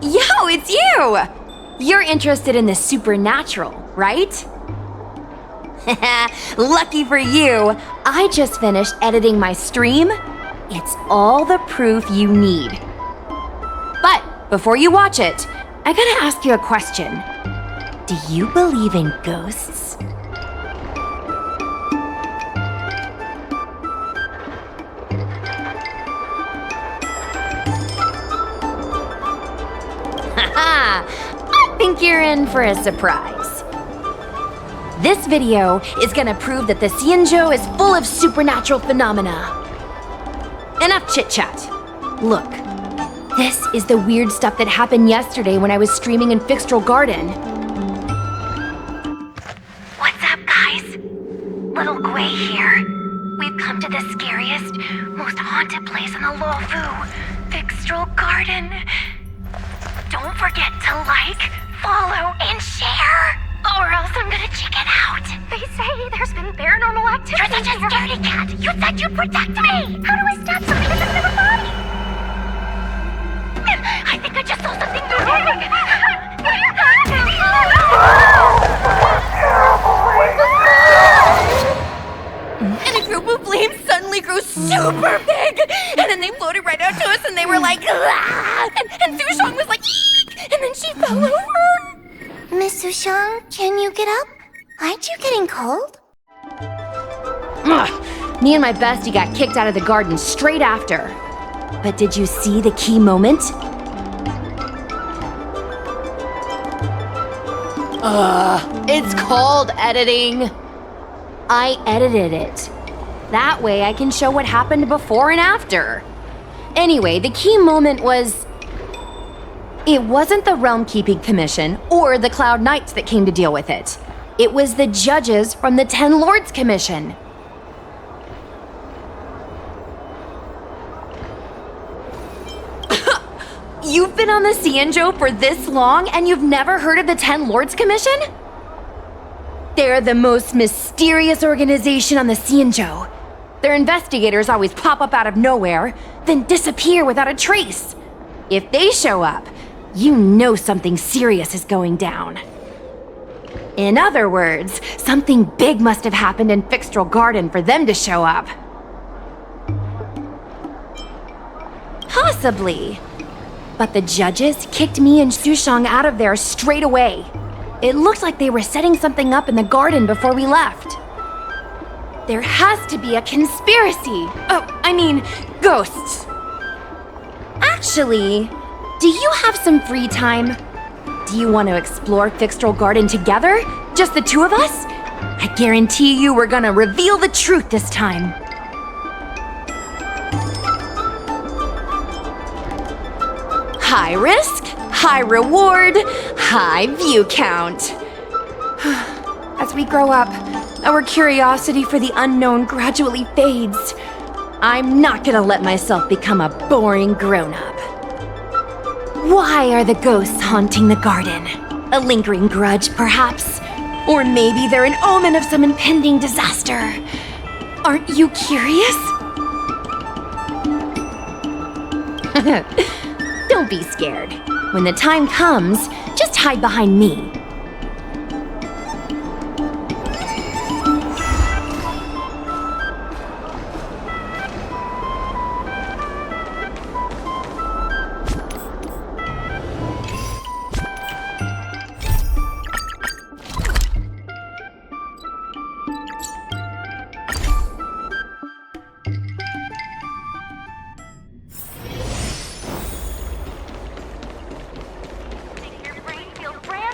Yo, it's you! You're interested in the supernatural, right? Lucky for you, I just finished editing my stream. It's all the proof you need. But before you watch it, I gotta ask you a question. Do you believe in ghosts? I think you're in for a surprise. This video is gonna prove that the Xianzhou is full of supernatural phenomena. Enough chit-chat. Look, this is the weird stuff that happened yesterday when I was streaming in Fixtral Garden. What's up, guys? Little Gui here. We've come to the scariest, most haunted place in the Luofu, Fixtral Garden. Don't forget to like, follow, and share, or else I'm gonna chicken out. They say there's been paranormal activity. You're such a scaredy cat. You said you'd protect me. How do I stab something in the middle body? I think I just saw something moving. And a group of flames suddenly grew super big, and then they floated right out to us, and they were like, ah! And Sushong was like, eek! And then she fell over. Miss Sushang, can you get up? Aren't you getting cold? Ugh. Me and my bestie got kicked out of the garden straight after. But did you see the key moment? It's called editing. I edited it. That way I can show what happened before and after. Anyway, the key moment was... It wasn't the Realm Keeping Commission or the Cloud Knights that came to deal with it. It was the judges from the Ten Lords Commission. You've been on the Xianzhou for this long and you've never heard of the Ten Lords Commission? They're the most mysterious organization on the Xianzhou. Their investigators always pop up out of nowhere, then disappear without a trace. If they show up, you know something serious is going down. In other words, something big must have happened in Fixtral Garden for them to show up. Possibly. But the judges kicked me and Sushang out of there straight away. It looked like they were setting something up in the garden before we left. There has to be a conspiracy. Oh, I mean, ghosts. Actually, do you have some free time? Do you want to explore Fixtral Garden together? Just the two of us? I guarantee you we're gonna reveal the truth this time. High risk, high reward, high view count. As we grow up, our curiosity for the unknown gradually fades. I'm not gonna let myself become a boring grown-up. Why are the ghosts haunting the garden? A lingering grudge, perhaps? Or maybe they're an omen of some impending disaster. Aren't you curious? Don't be scared. When the time comes, just hide behind me.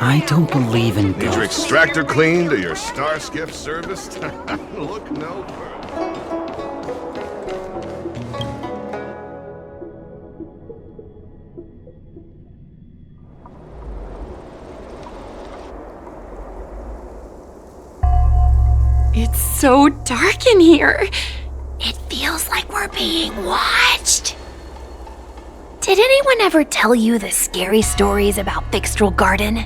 I don't believe in Need your ghosts. extractor cleaned or your star skiff serviced? Look no further. It's so dark in here. It feels like we're being watched. Did anyone ever tell you the scary stories about Fixtral Garden?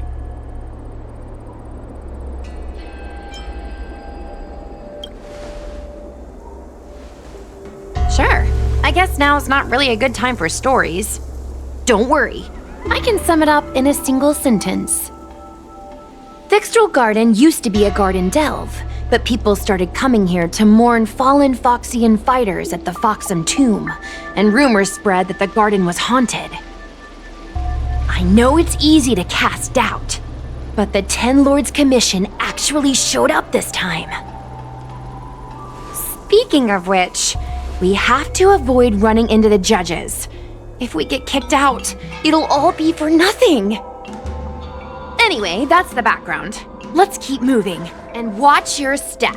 Sure. I guess now's not really a good time for stories. Don't worry. I can sum it up in a single sentence. Fixtral Garden used to be a garden delve, but people started coming here to mourn fallen Foxian fighters at the Foxham tomb, and rumors spread that the garden was haunted. I know it's easy to cast doubt, but the Ten Lords Commission actually showed up this time. Speaking of which, we have to avoid running into the judges. If we get kicked out, it'll all be for nothing. Anyway, that's the background. Let's keep moving, and watch your step.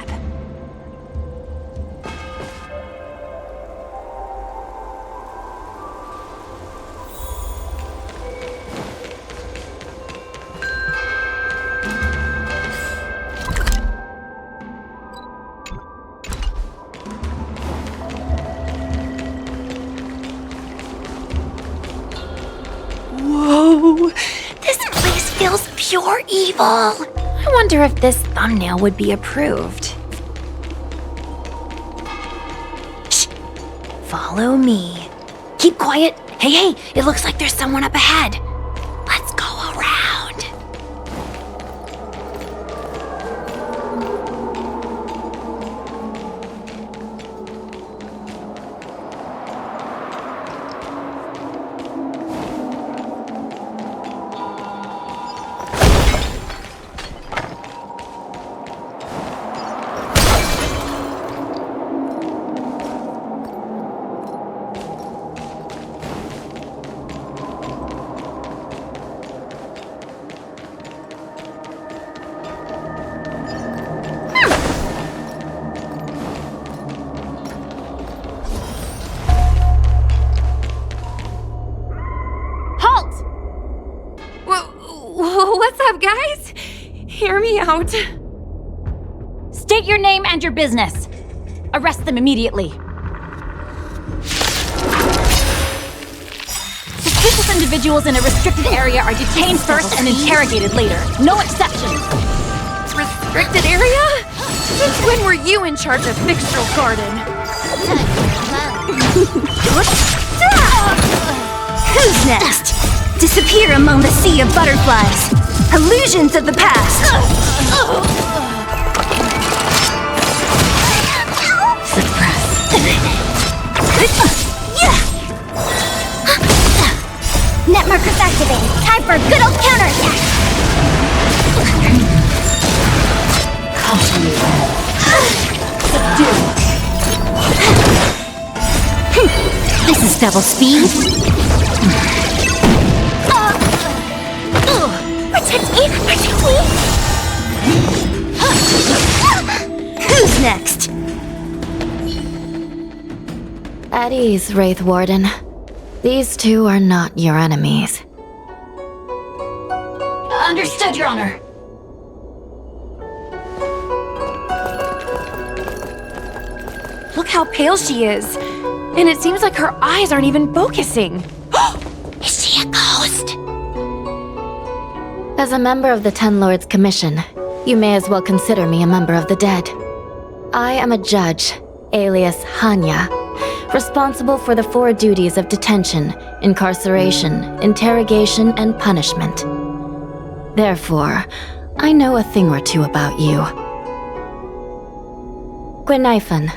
Whoa! This place feels pure evil. I wonder if this thumbnail would be approved. Shh! Follow me. Keep quiet. Hey, it looks like there's someone up ahead. Let's go around. What's up, guys? Hear me out. State your name and your business. Arrest them immediately. Suspicious individuals in a restricted area are detained first and interrogated later. No exceptions. Restricted area? Since when were you in charge of Fixtral Garden? Who's next? Disappear among the sea of butterflies. Illusions of the past. Suppress. Net markers activated. Time for a good old counterattack. This is double speed. Protect me! Protect me! Who's next? At ease, Wraith Warden. These two are not your enemies. Understood, Your Honor. Look how pale she is. And it seems like her eyes aren't even focusing. Is she a ghost? As a member of the Ten Lords Commission, you may as well consider me a member of the dead. I am a judge, alias Hanya, responsible for the 4 duties of detention, incarceration, interrogation, and punishment. Therefore, I know a thing or two about you. Gwenifan,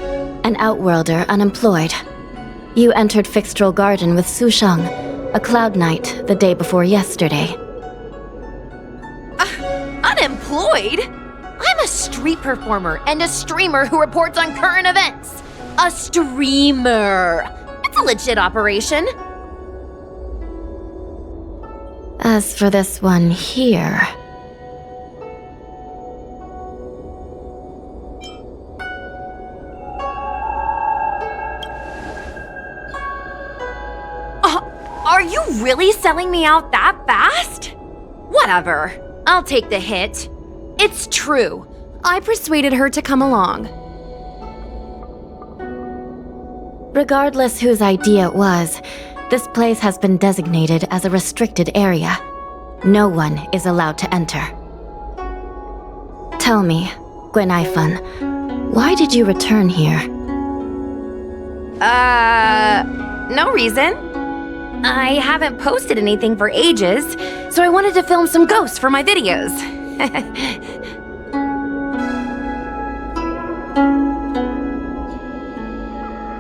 an outworlder unemployed. You entered Fixtral Garden with Sushang, a cloud knight, the day before yesterday. Unemployed? I'm a street performer and a streamer who reports on current events. A streamer. It's a legit operation. As for this one here... Are you really selling me out that fast? Whatever. I'll take the hit. It's true. I persuaded her to come along. Regardless whose idea it was, this place has been designated as a restricted area. No one is allowed to enter. Tell me, Gwenaifun, why did you return here? No reason. I haven't posted anything for ages, so I wanted to film some ghosts for my videos.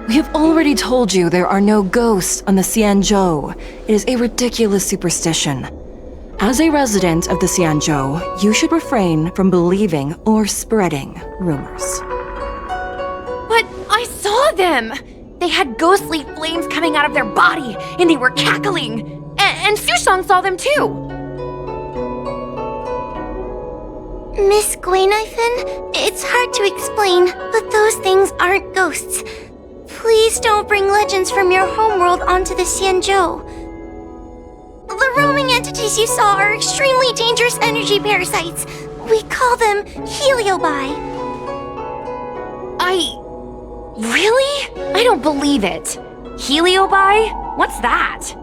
We have already told you there are no ghosts on the Xianzhou. It is a ridiculous superstition. As a resident of the Xianzhou, you should refrain from believing or spreading rumors. But I saw them! They had ghostly flames coming out of their body, and they were cackling! And Sushang saw them too! Miss Gwenaifun, it's hard to explain, but those things aren't ghosts. Please don't bring legends from your homeworld onto the Xianzhou. The roaming entities you saw are extremely dangerous energy parasites. We call them heliobi. Really? I don't believe it. Heliobi? What's that?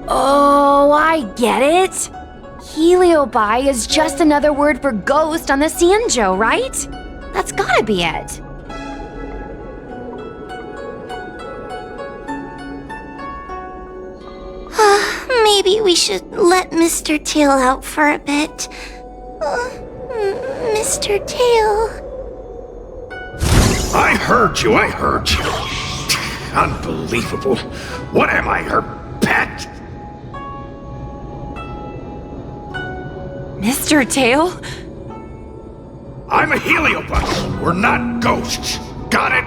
Oh, I get it. Heliobi is just another word for ghost on the Xianzhou, right? That's gotta be it. Maybe we should let Mr. Tail out for a bit. Mr. Tail. I heard you. Unbelievable. What am I, her pet? Mr. Tail? I'm a heliobus. We're not ghosts. Got it?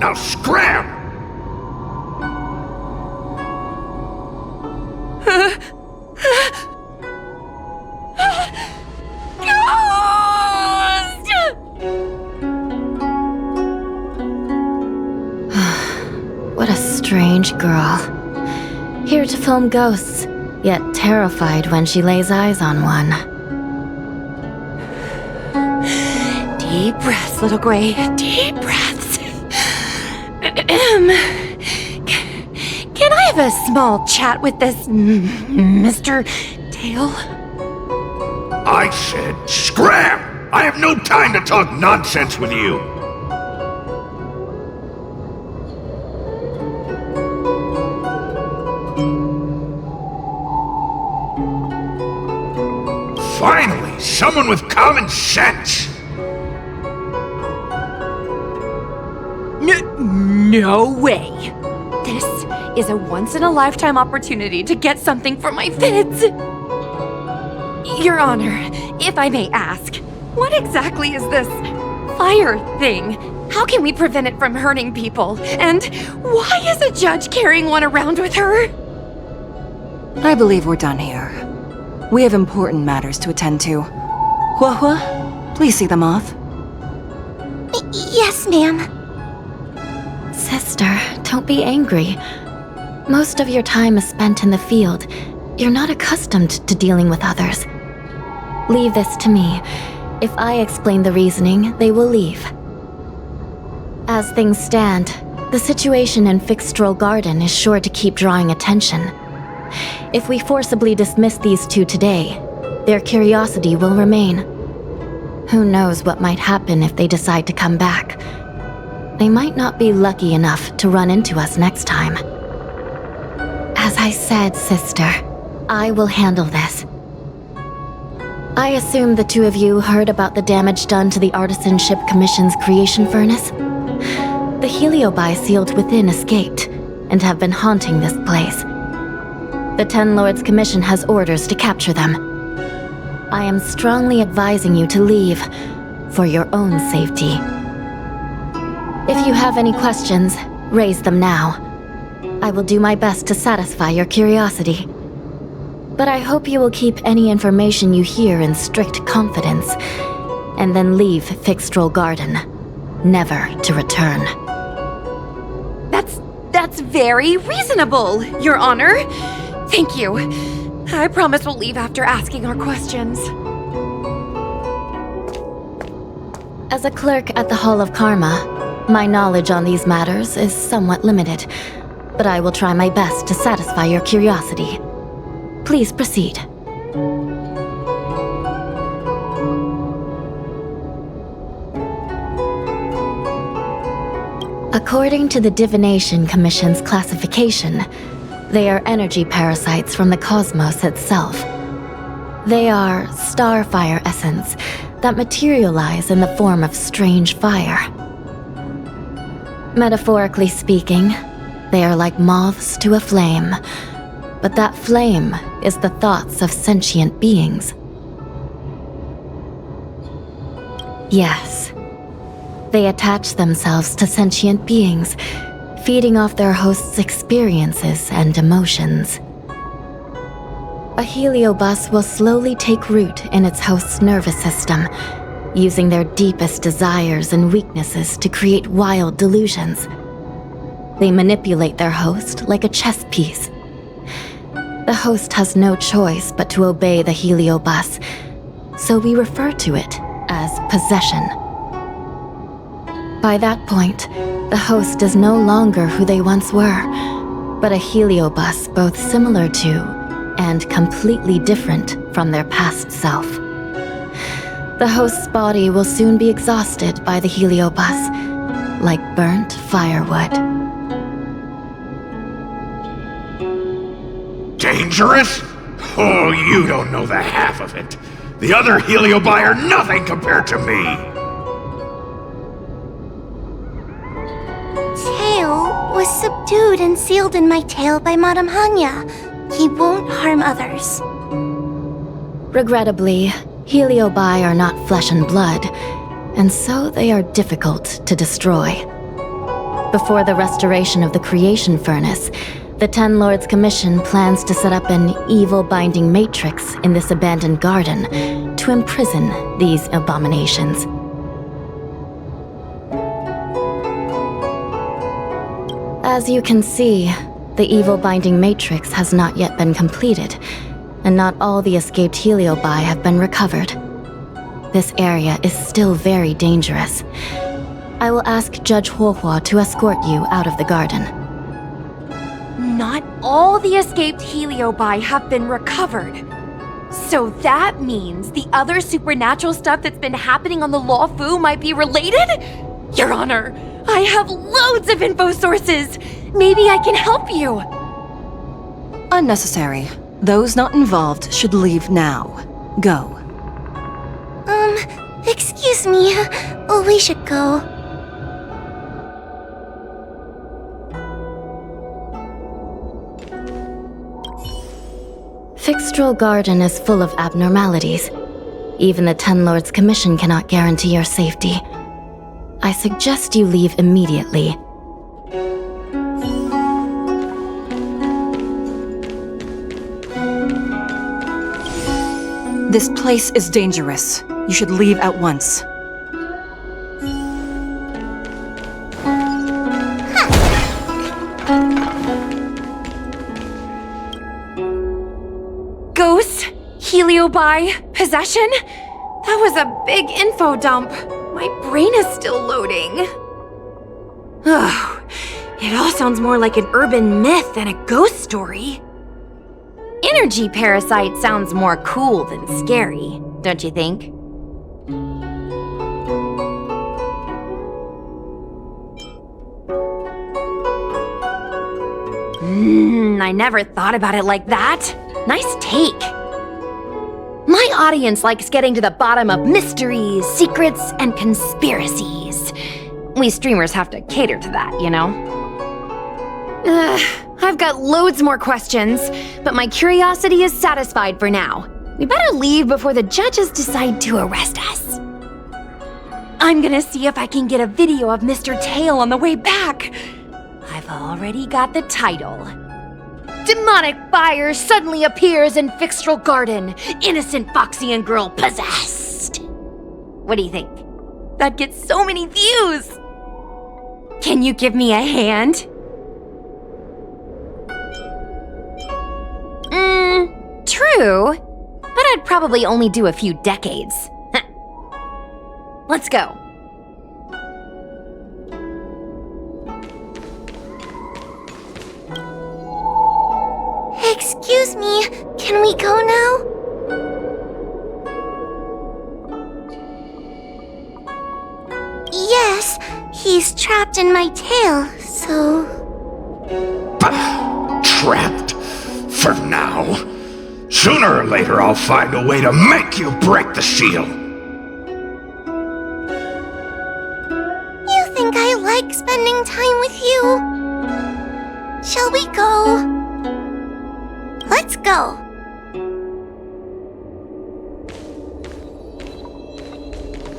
Now scram! What a strange girl. Here to film ghosts, yet terrified when she lays eyes on one. Deep breaths, little Gwei. Deep breaths. Can I have a small chat with this Mr. Tail? I said scram! I have no time to talk nonsense with you. Finally, someone with common sense! No way! This is a once-in-a-lifetime opportunity to get something for my vids! Your Honor, if I may ask, what exactly is this fire thing? How can we prevent it from hurting people? And why is a judge carrying one around with her? I believe we're done here. We have important matters to attend to. Hua, please see them off. Yes, ma'am. Sister, don't be angry. Most of your time is spent in the field. You're not accustomed to dealing with others. Leave this to me. If I explain the reasoning, they will leave. As things stand, the situation in Fixstrol Garden is sure to keep drawing attention. If we forcibly dismiss these two today, their curiosity will remain. Who knows what might happen if they decide to come back? They might not be lucky enough to run into us next time. As I said, sister, I will handle this. I assume the two of you heard about the damage done to the Artisanship Commission's creation furnace? The heliobi sealed within escaped, and have been haunting this place. The Ten Lords Commission has orders to capture them. I am strongly advising you to leave, for your own safety. If you have any questions, raise them now. I will do my best to satisfy your curiosity. But I hope you will keep any information you hear in strict confidence, and then leave Fixstrol Garden, never to return. That's very reasonable, Your Honor. Thank you. I promise we'll leave after asking our questions. As a clerk at the Hall of Karma, my knowledge on these matters is somewhat limited, but I will try my best to satisfy your curiosity. Please proceed. According to the Divination Commission's classification, they are energy parasites from the cosmos itself. They are starfire essence that materialize in the form of strange fire. Metaphorically speaking, they are like moths to a flame, but that flame is the thoughts of sentient beings. Yes, they attach themselves to sentient beings, feeding off their host's experiences and emotions. A heliobus will slowly take root in its host's nervous system, using their deepest desires and weaknesses to create wild delusions. They manipulate their host like a chess piece. The host has no choice but to obey the heliobus, so we refer to it as possession. By that point, the host is no longer who they once were, but a heliobus both similar to and completely different from their past self. The host's body will soon be exhausted by the heliobus, like burnt firewood. Dangerous? Oh, you don't know the half of it. The other heliobi are nothing compared to me. Tail was subdued and sealed in my tail by Madame Hanya. He won't harm others. Regrettably, heliobi are not flesh and blood, and so they are difficult to destroy. Before the restoration of the creation furnace, the Ten Lords Commission plans to set up an evil binding matrix in this abandoned garden to imprison these abominations. As you can see, the evil binding matrix has not yet been completed, and not all the escaped heliobi have been recovered. This area is still very dangerous. I will ask Judge Huohua to escort you out of the garden. Not all the escaped heliobi have been recovered. So that means the other supernatural stuff that's been happening on the Luofu might be related? Your Honor, I have loads of info sources. Maybe I can help you. Unnecessary. Those not involved should leave now. Go. Excuse me. We should go. Fixtral Garden is full of abnormalities. Even the Ten Lords Commission cannot guarantee your safety. I suggest you leave immediately. This place is dangerous. You should leave at once. Ghosts? Heliobi? Possession? That was a big info dump. My brain is still loading. Oh, it all sounds more like an urban myth than a ghost story. Energy parasite sounds more cool than scary, don't you think? I never thought about it like that. Nice take. My audience likes getting to the bottom of mysteries, secrets, and conspiracies. We streamers have to cater to that, you know? I've got loads more questions, but my curiosity is satisfied for now. We better leave before the judges decide to arrest us. I'm gonna see if I can get a video of Mr. Tail on the way back. I've already got the title. Demonic fire suddenly appears in Fixtral Garden. Innocent Foxian girl possessed. What do you think? That gets so many views. Can you give me a hand? True, but I'd probably only do a few decades. Let's go. Excuse me, can we go now? Yes, he's trapped in my tail, so... Trapped? For now? Sooner or later I'll find a way to make you break the seal! You think I like spending time with you? Shall we go? Let's go.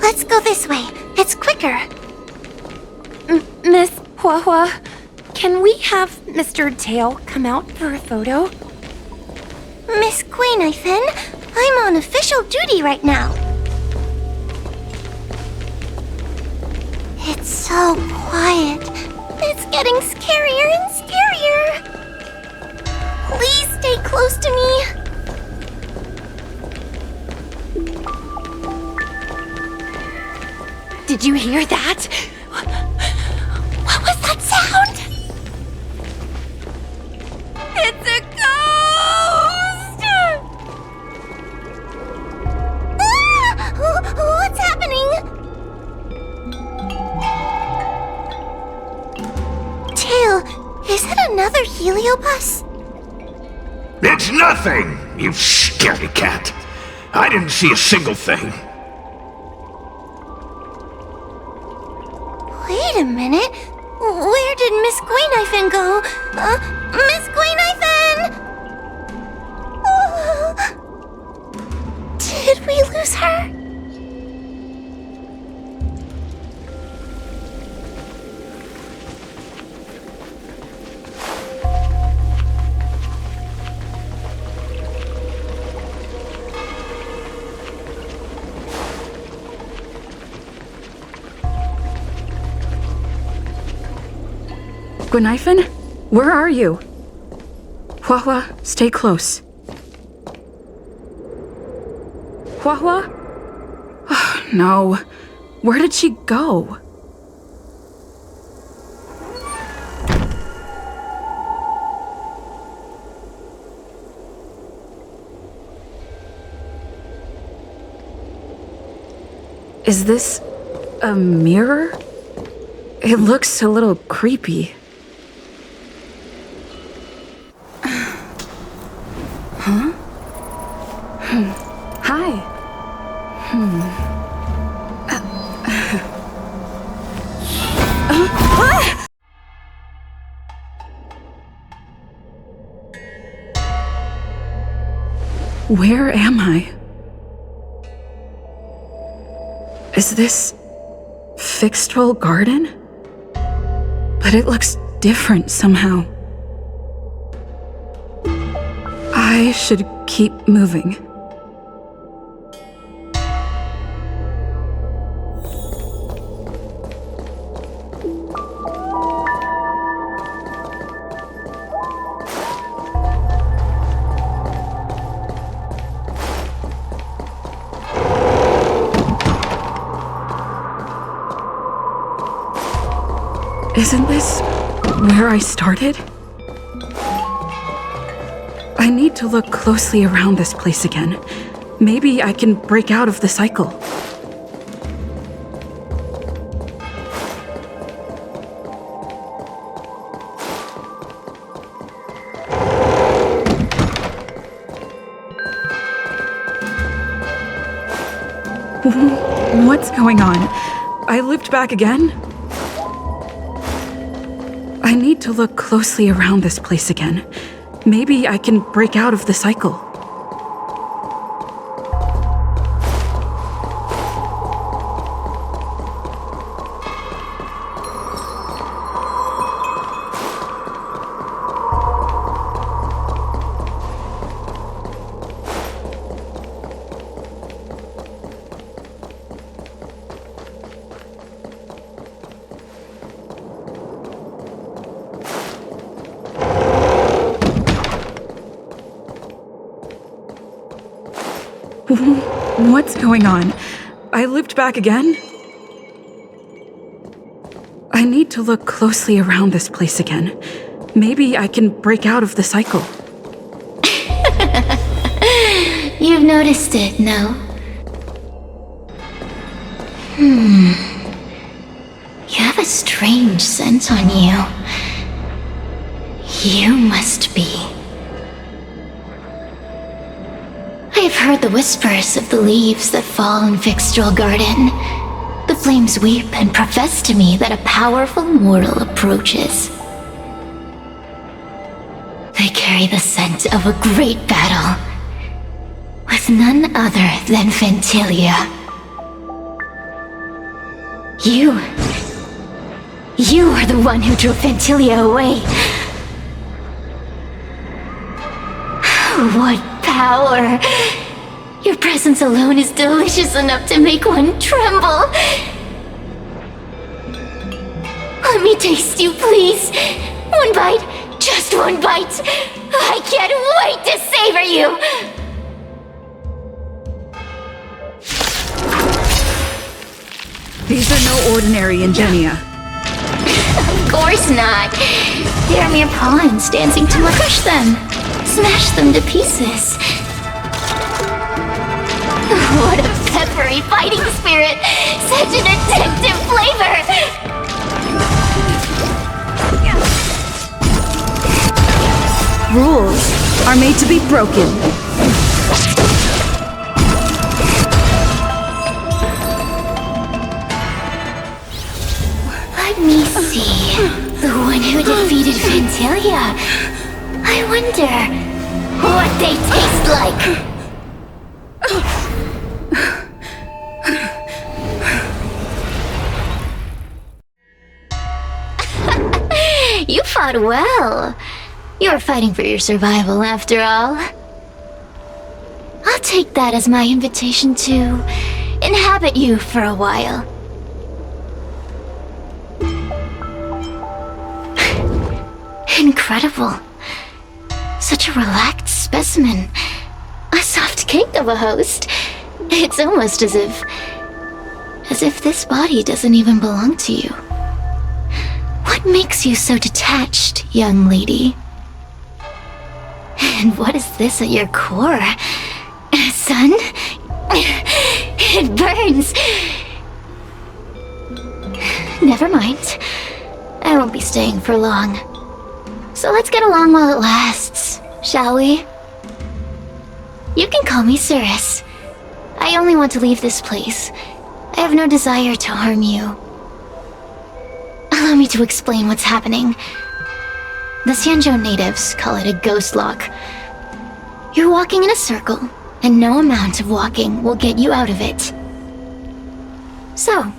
Let's go this way. It's quicker. Miss Hua, can we have Mr. Tail come out for a photo? Miss Guinevere, I'm on official duty right now. It's so quiet. It's getting scarier and scarier. Please stay close to me. Did you hear that? What was that sound? It's a ghost! Ah! What's happening? Tail, is it another heliobus? It's nothing, you scaredy cat. I didn't see a single thing. Wait a minute. Where did Miss Guinevere go? Miss Guinevere! Did we lose her? Guinevere, where are you? Hua, stay close. Hua? Oh, no. Where did she go? Is this a mirror? It looks a little creepy. Huh? Hi. Where am I? Is this Fixtral Garden? But it looks different somehow. I should keep moving. Isn't this where I started? I need to look closely around this place again. Maybe I can break out of the cycle. What's going on? I looped back again? I need to look closely around this place again. Maybe I can break out of the cycle. What's going on? I looped back again? I need to look closely around this place again. Maybe I can break out of the cycle. You've noticed it, no? You have a strange scent on you. You must be. I've heard the whispers of the leaves that fall in Fixtral Garden. The flames weep and profess to me that a powerful mortal approaches. They carry the scent of a great battle with none other than Ventilia. You are the one who drove Ventilia away. What power! Your presence alone is delicious enough to make one tremble. Let me taste you, please. One bite, just one bite. I can't wait to savor you. These are no ordinary ingenia. Of course not. They are mere pawns dancing to crush them. Smash them to pieces. What a peppery fighting spirit! Such an addictive flavor! Rules are made to be broken. Let me see. The one who defeated Ventilia. I wonder what they taste like. You fought well. You're fighting for your survival, after all. I'll take that as my invitation to inhabit you for a while. Incredible. Such a relaxed specimen. A soft cake of a host. It's almost as if this body doesn't even belong to you. What makes you so detached, young lady? And what is this at your core? Sun? It burns. Never mind. I won't be staying for long. So let's get along while it lasts, shall we? You can call me Cirrus. I only want to leave this place. I have no desire to harm you. Allow me to explain what's happening. The Xianzhou natives call it a ghost lock. You're walking in a circle, and no amount of walking will get you out of it. So,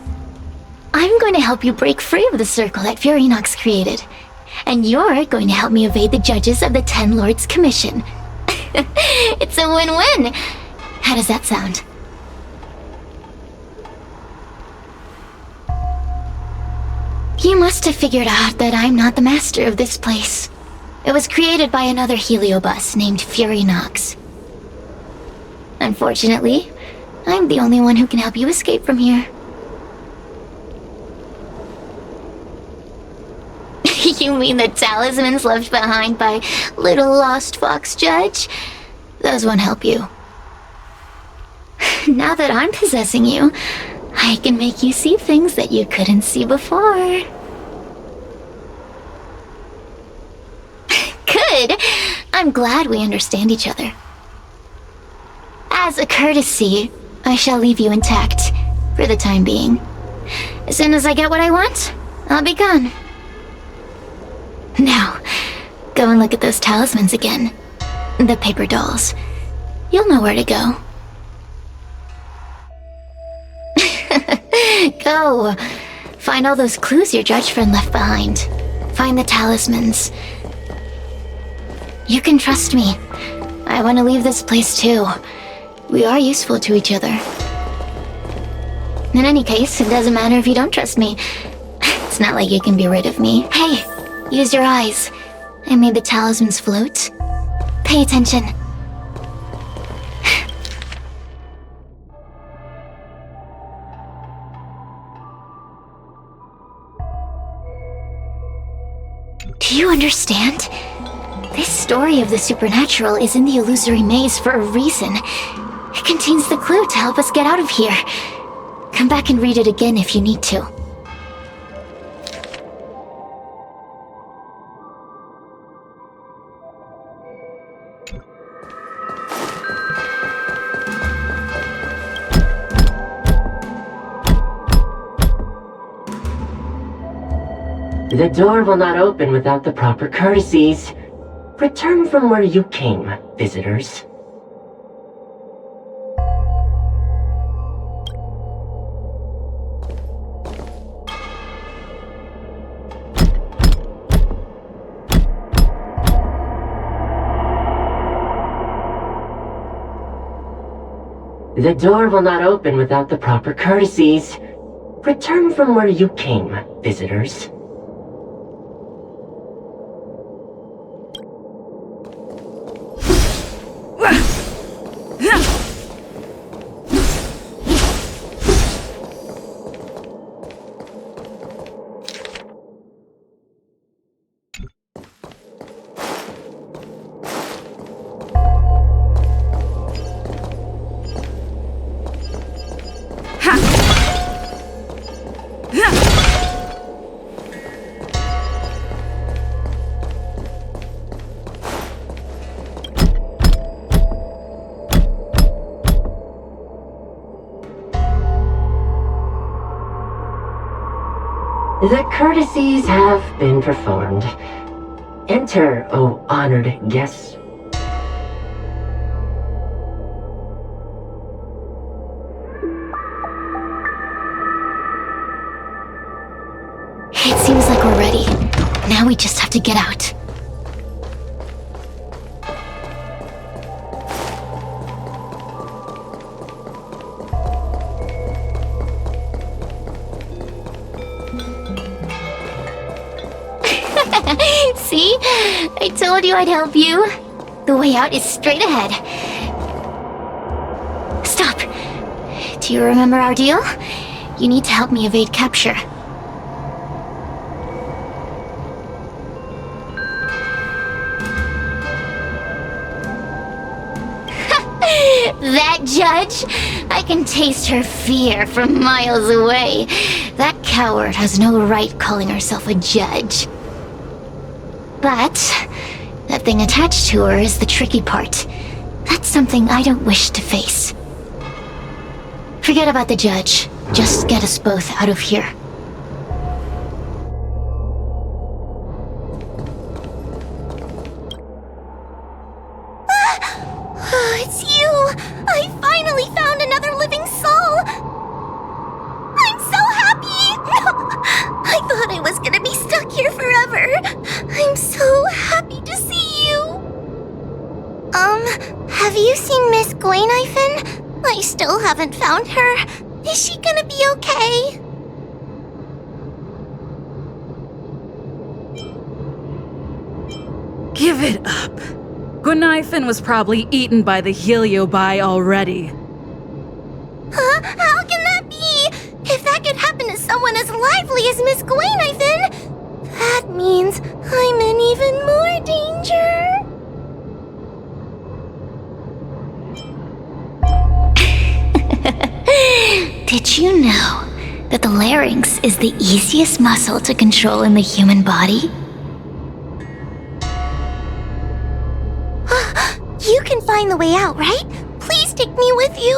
I'm going to help you break free of the circle that Furinox created. And you're going to help me evade the judges of the 10 Lords Commission. It's a win-win. How does that sound? You must have figured out that I'm not the master of this place. It was created by another heliobus named Furinox. Unfortunately, I'm the only one who can help you escape from here. You mean the talismans left behind by little lost fox judge? Those won't help you. Now that I'm possessing you, I can make you see things that you couldn't see before. Good! I'm glad we understand each other. As a courtesy, I shall leave you intact, for the time being. As soon as I get what I want, I'll be gone. Now, go and look at those talismans again. The paper dolls. You'll know where to go. Go. Find all those clues your judge friend left behind. Find the talismans. You can trust me. I want to leave this place too. We are useful to each other. In any case, it doesn't matter if you don't trust me. It's not like you can be rid of me. Hey, use your eyes. I made the talismans float. Pay attention. Do you understand? This story of the supernatural is in the illusory maze for a reason. It contains the clue to help us get out of here. Come back and read it again if you need to. The door will not open without the proper courtesies. Return from where you came, visitors. The door will not open without the proper courtesies. Return from where you came, visitors. The courtesies have been performed. Enter, O honored guests. It seems like we're ready. Now we just have to get out. See? I told you I'd help you. The way out is straight ahead. Stop. Do you remember our deal? You need to help me evade capture. That judge? I can taste her fear from miles away. That coward has no right calling herself a judge. But that thing attached to her is the tricky part. That's something I don't wish to face. Forget about the judge. Just get us both out of here. It's you! I finally found another living soul! I'm so happy! I thought I was gonna be stuck here forever. I'm so happy to see you. Have you seen Miss Gwaynifin? I still haven't found her. Is she gonna be okay? Give it up. Gwaynifin was probably eaten by the Heliobi already. Huh? How can that be? If that could happen to someone as lively as Miss Gwaynifin, that means I'm in even more danger. Did you know that the larynx is the easiest muscle to control in the human body? You can find the way out, right? Please take me with you.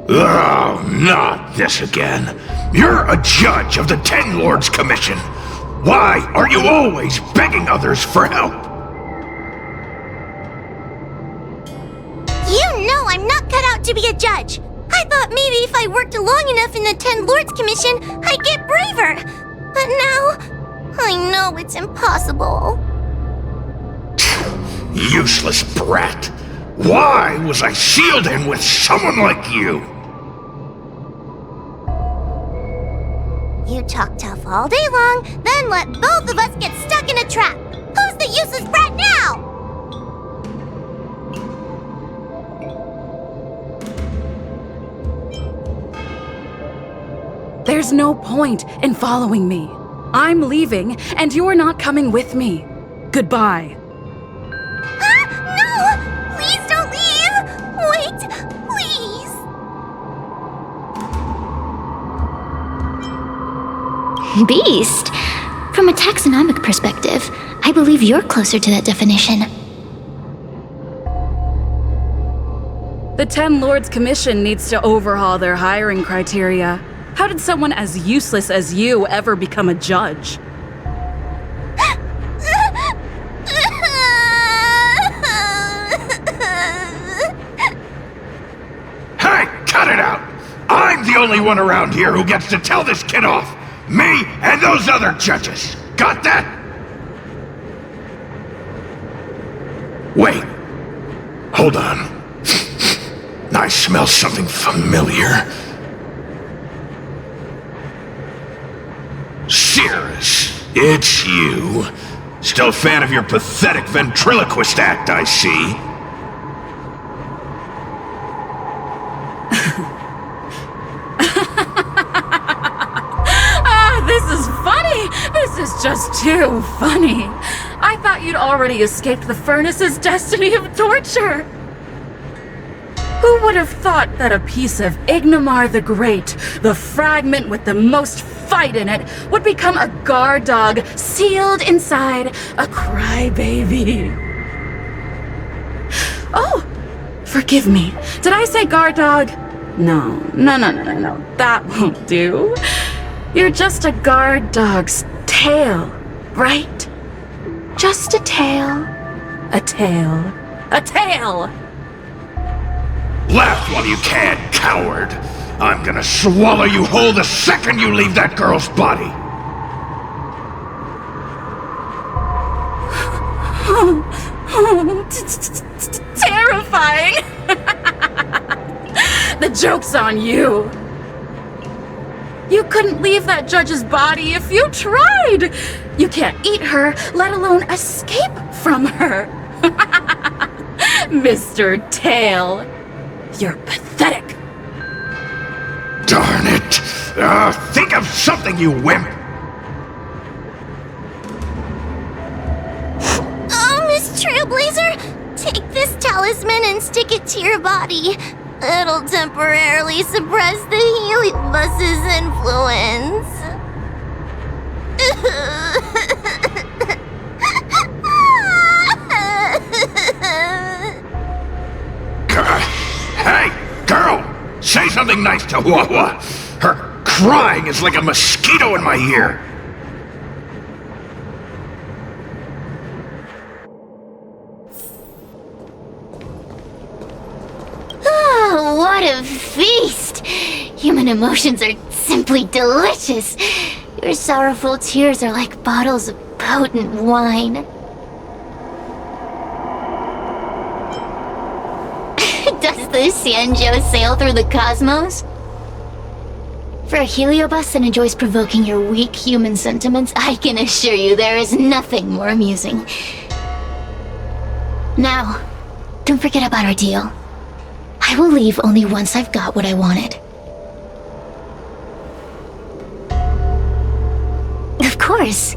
Oh, not this again. You're a judge of the Ten Lords Commission. Why are you always begging others for help? You know I'm not cut out to be a judge. I thought maybe if I worked long enough in the Ten Lords Commission, I'd get braver. But now, I know it's impossible. Useless brat. Why was I sealed in with someone like you? You talk tough all day long, then let both of us get stuck in a trap. Who's the useless brat now? There's no point in following me. I'm leaving, and you're not coming with me. goodbye. No! Please don't leave! Wait, please! Beast? From a taxonomic perspective, I believe you're closer to that definition. The Ten Lords Commission needs to overhaul their hiring criteria. How did someone as useless as you ever become a judge? Hey, cut it out! I'm the only one around here who gets to tell this kid off. Me and those other judges. Got that? Wait. Hold on. I smell something familiar. Cirrus, it's you. Still a fan of your pathetic ventriloquist act, I see. This is funny! This is just too funny. I thought you'd already escaped the furnace's destiny of torture. Who would have thought that a piece of Ignomar the Great, the fragment with the most fight in it, would become a guard dog sealed inside a crybaby? Oh, forgive me. Did I say guard dog? No. That won't do. You're just a guard dog's tail, right? Just a tail. A tail. A tail! Laugh while you can, coward. I'm gonna swallow you whole the second you leave that girl's body. Terrifying! The joke's on you. You couldn't leave that judge's body if you tried. You can't eat her, let alone escape from her. Mr. Tail, you're pathetic. Darn it. Think of something, you wimp. Oh, Miss Trailblazer, take this talisman and stick it to your body. It'll temporarily suppress the Heliobus's influence. Hey, girl! Say something nice to Hua. Her crying is like a mosquito in my ear. Oh, what a feast! Human emotions are simply delicious. Your sorrowful tears are like bottles of potent wine. Does the Xianzhou sail through the cosmos? For a heliobus that enjoys provoking your weak human sentiments, I can assure you there is nothing more amusing. Now, don't forget about our deal. I will leave only once I've got what I wanted. Of course.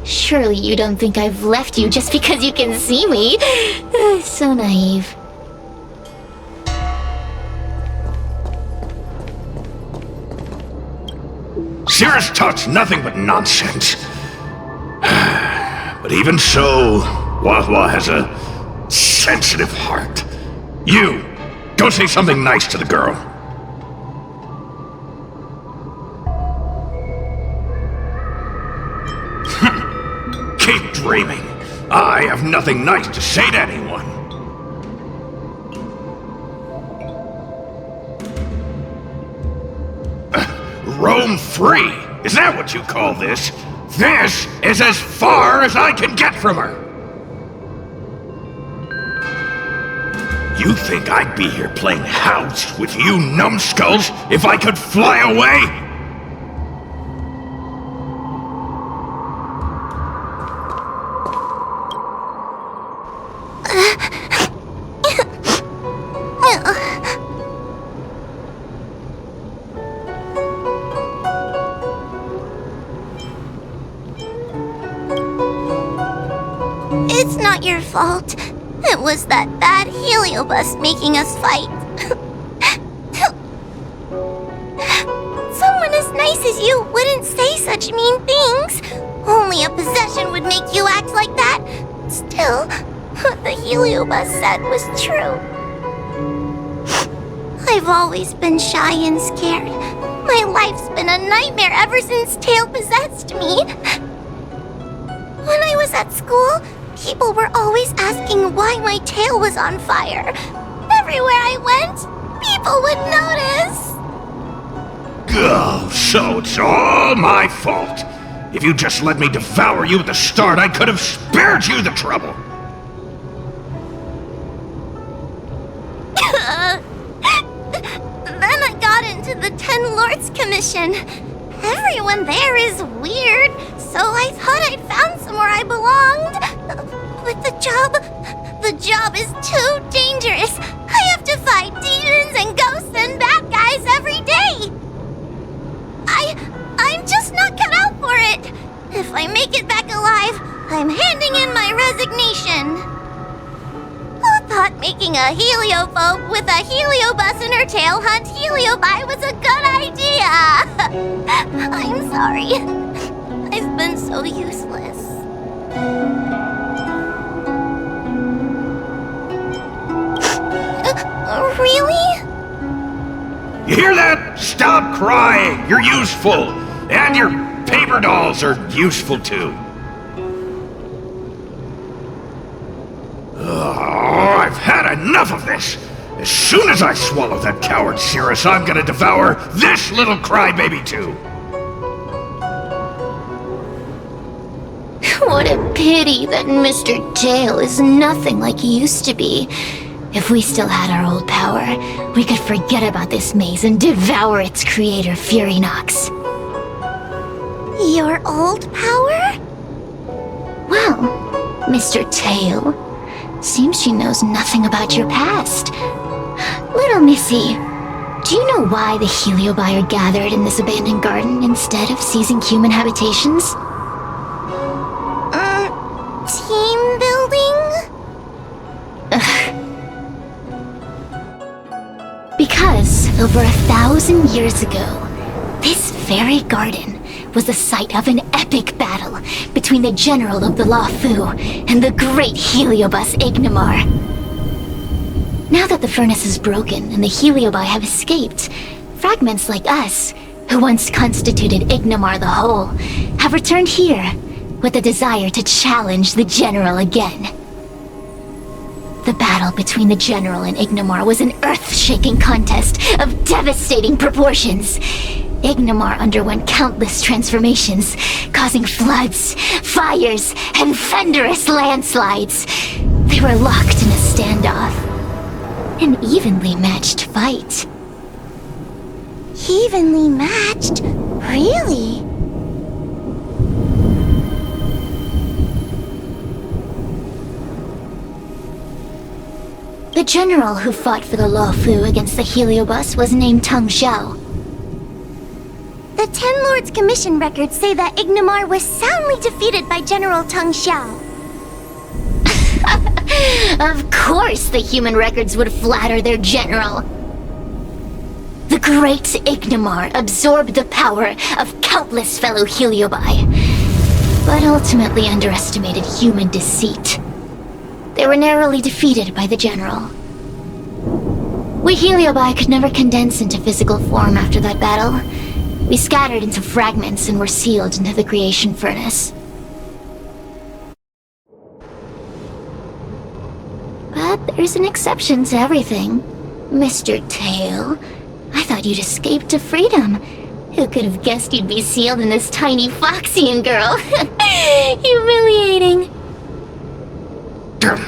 Surely you don't think I've left you just because you can see me. So naive. Cirrus talks nothing but nonsense. But even so, Hua has a sensitive heart. You, go say something nice to the girl. Keep dreaming. I have nothing nice to say to anyone. Roam free? Is that what you call this? This is as far as I can get from her. You think I'd be here playing house with you numbskulls if I could fly away? It's not your fault. It was that bad heliobus making us fight. Someone as nice as you wouldn't say such mean things. Only a possession would make you act like that. Still, what the heliobus said was true. I've always been shy and scared. My life's been a nightmare ever since Tail possessed me. When I was at school, people were always asking why my tail was on fire. Everywhere I went, people would notice. Oh, so it's all my fault. If you just let me devour you at the start, I could have spared you the trouble. Then I got into the Ten Lords Commission. Everyone there is weird, so I thought I'd found somewhere I belonged. But the job is too dangerous. I have to fight demons and ghosts and bad guys every day. I'm just not cut out for it. If I make it back alive, I'm handing in my resignation. Who thought making a heliophobe with a heliobus in her tail hunt heliobi was a good idea? I'm sorry. I've been so useless. Really? You hear that? Stop crying! You're useful! And your paper dolls are useful too. Oh, I've had enough of this! As soon as I swallow that coward Cirrus, I'm gonna devour this little crybaby too! What a pity that Mr. Tail is nothing like he used to be. If we still had our old power, we could forget about this maze and devour its creator, Furynox. Your old power? Well, Mr. Tail, seems she knows nothing about your past. Little Missy, do you know why the heliobi are gathered in this abandoned garden instead of seizing human habitations? Team building? Because over 1,000 years ago, this very garden was the site of an epic battle between the general of the Luofu and the great heliobus Ignimar. Now that the furnace is broken and the heliobi have escaped, fragments like us, who once constituted Ignimar the Whole, have returned here with a desire to challenge the general again. The battle between the general and Ignimar was an earth-shaking contest of devastating proportions. Ignimar underwent countless transformations, causing floods, fires, and thunderous landslides. They were locked in a standoff. An evenly matched fight. Evenly matched? Really? The general who fought for the Luofu against the heliobus was named Tang Xiao. The Ten Lords Commission records say that Ignimar was soundly defeated by General Tang Xiao. Of course the human records would flatter their general. The great Ignimar absorbed the power of countless fellow heliobi, but ultimately underestimated human deceit. They were narrowly defeated by the general. We heliobi could never condense into physical form after that battle. We scattered into fragments and were sealed into the creation furnace. But there's an exception to everything. Mr. Tail, I thought you'd escaped to freedom. Who could have guessed you'd be sealed in this tiny Foxian girl? Humiliating.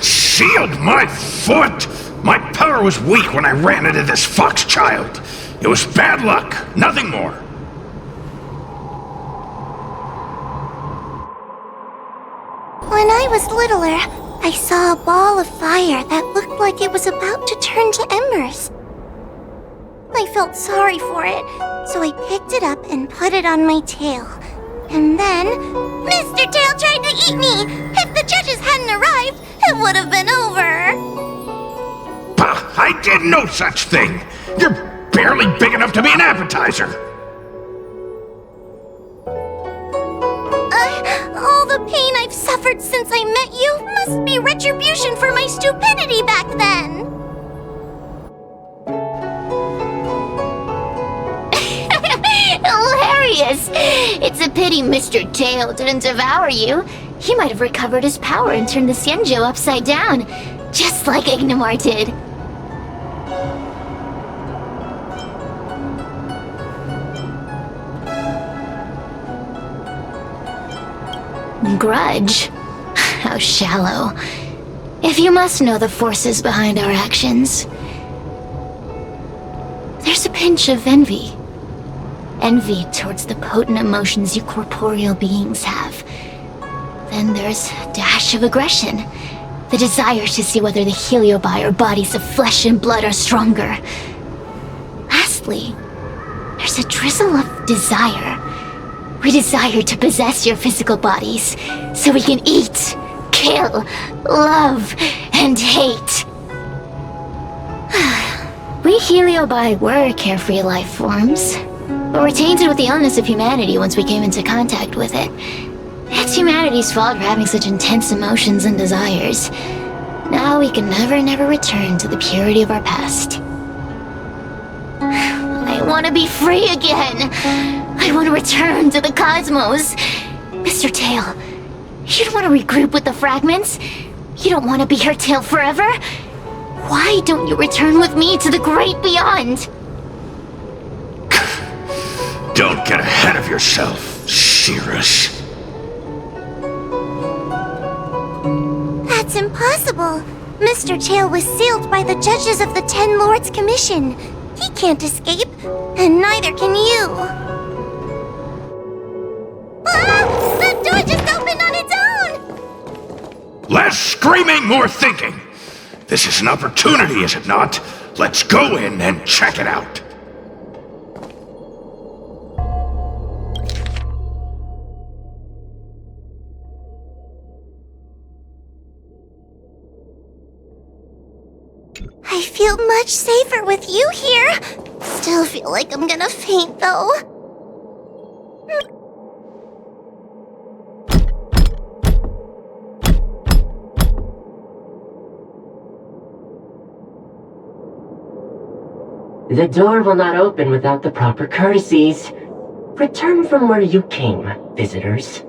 Sealed my foot! My power was weak when I ran into this fox child. It was bad luck, nothing more. When I was littler, I saw a ball of fire that looked like it was about to turn to embers. I felt sorry for it, so I picked it up and put it on my tail. And then, Mr. Tail tried to eat me! If the the judges hadn't arrived, it would have been over. Bah, I did no such thing. You're barely big enough to be an appetizer. All the pain I've suffered since I met you must be retribution for my stupidity back then. Hilarious! It's a pity Mr. Tail didn't devour you. He might have recovered his power and turned the Xianzhou upside down, just like Ignimar did. Grudge? How shallow. If you must know the forces behind our actions, there's a pinch of envy. Envy towards the potent emotions you corporeal beings have. Then there's a dash of aggression. The desire to see whether the Heliobi or bodies of flesh and blood are stronger. Lastly, there's a drizzle of desire. We desire to possess your physical bodies, so we can eat, kill, love, and hate. We Heliobi were carefree life forms, but were tainted with the illness of humanity once we came into contact with it. It's humanity's fault for having such intense emotions and desires. Now we can never return to the purity of our past. I want to be free again. I want to return to the cosmos. Mr. Tail, you don't want to regroup with the fragments? You don't want to be her tail forever? Why don't you return with me to the great beyond? Don't get ahead of yourself, Cirrus. That's impossible. Mr. Tail was sealed by the judges of the Ten Lords Commission. He can't escape, and neither can you. Ah! The door just opened on its own! Less screaming, more thinking. This is an opportunity, is it not? Let's go in and check it out. I feel much safer with you here. Still feel like I'm gonna faint, though. The door will not open without the proper courtesies. Return from where you came, visitors.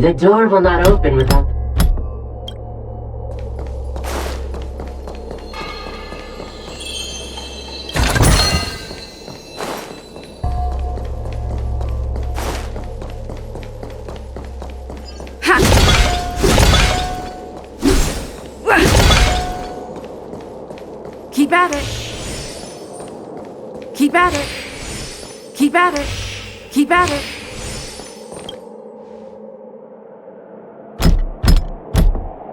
The door will not open without... Keep at it. Keep at it. Keep Keep at it. Keep at it.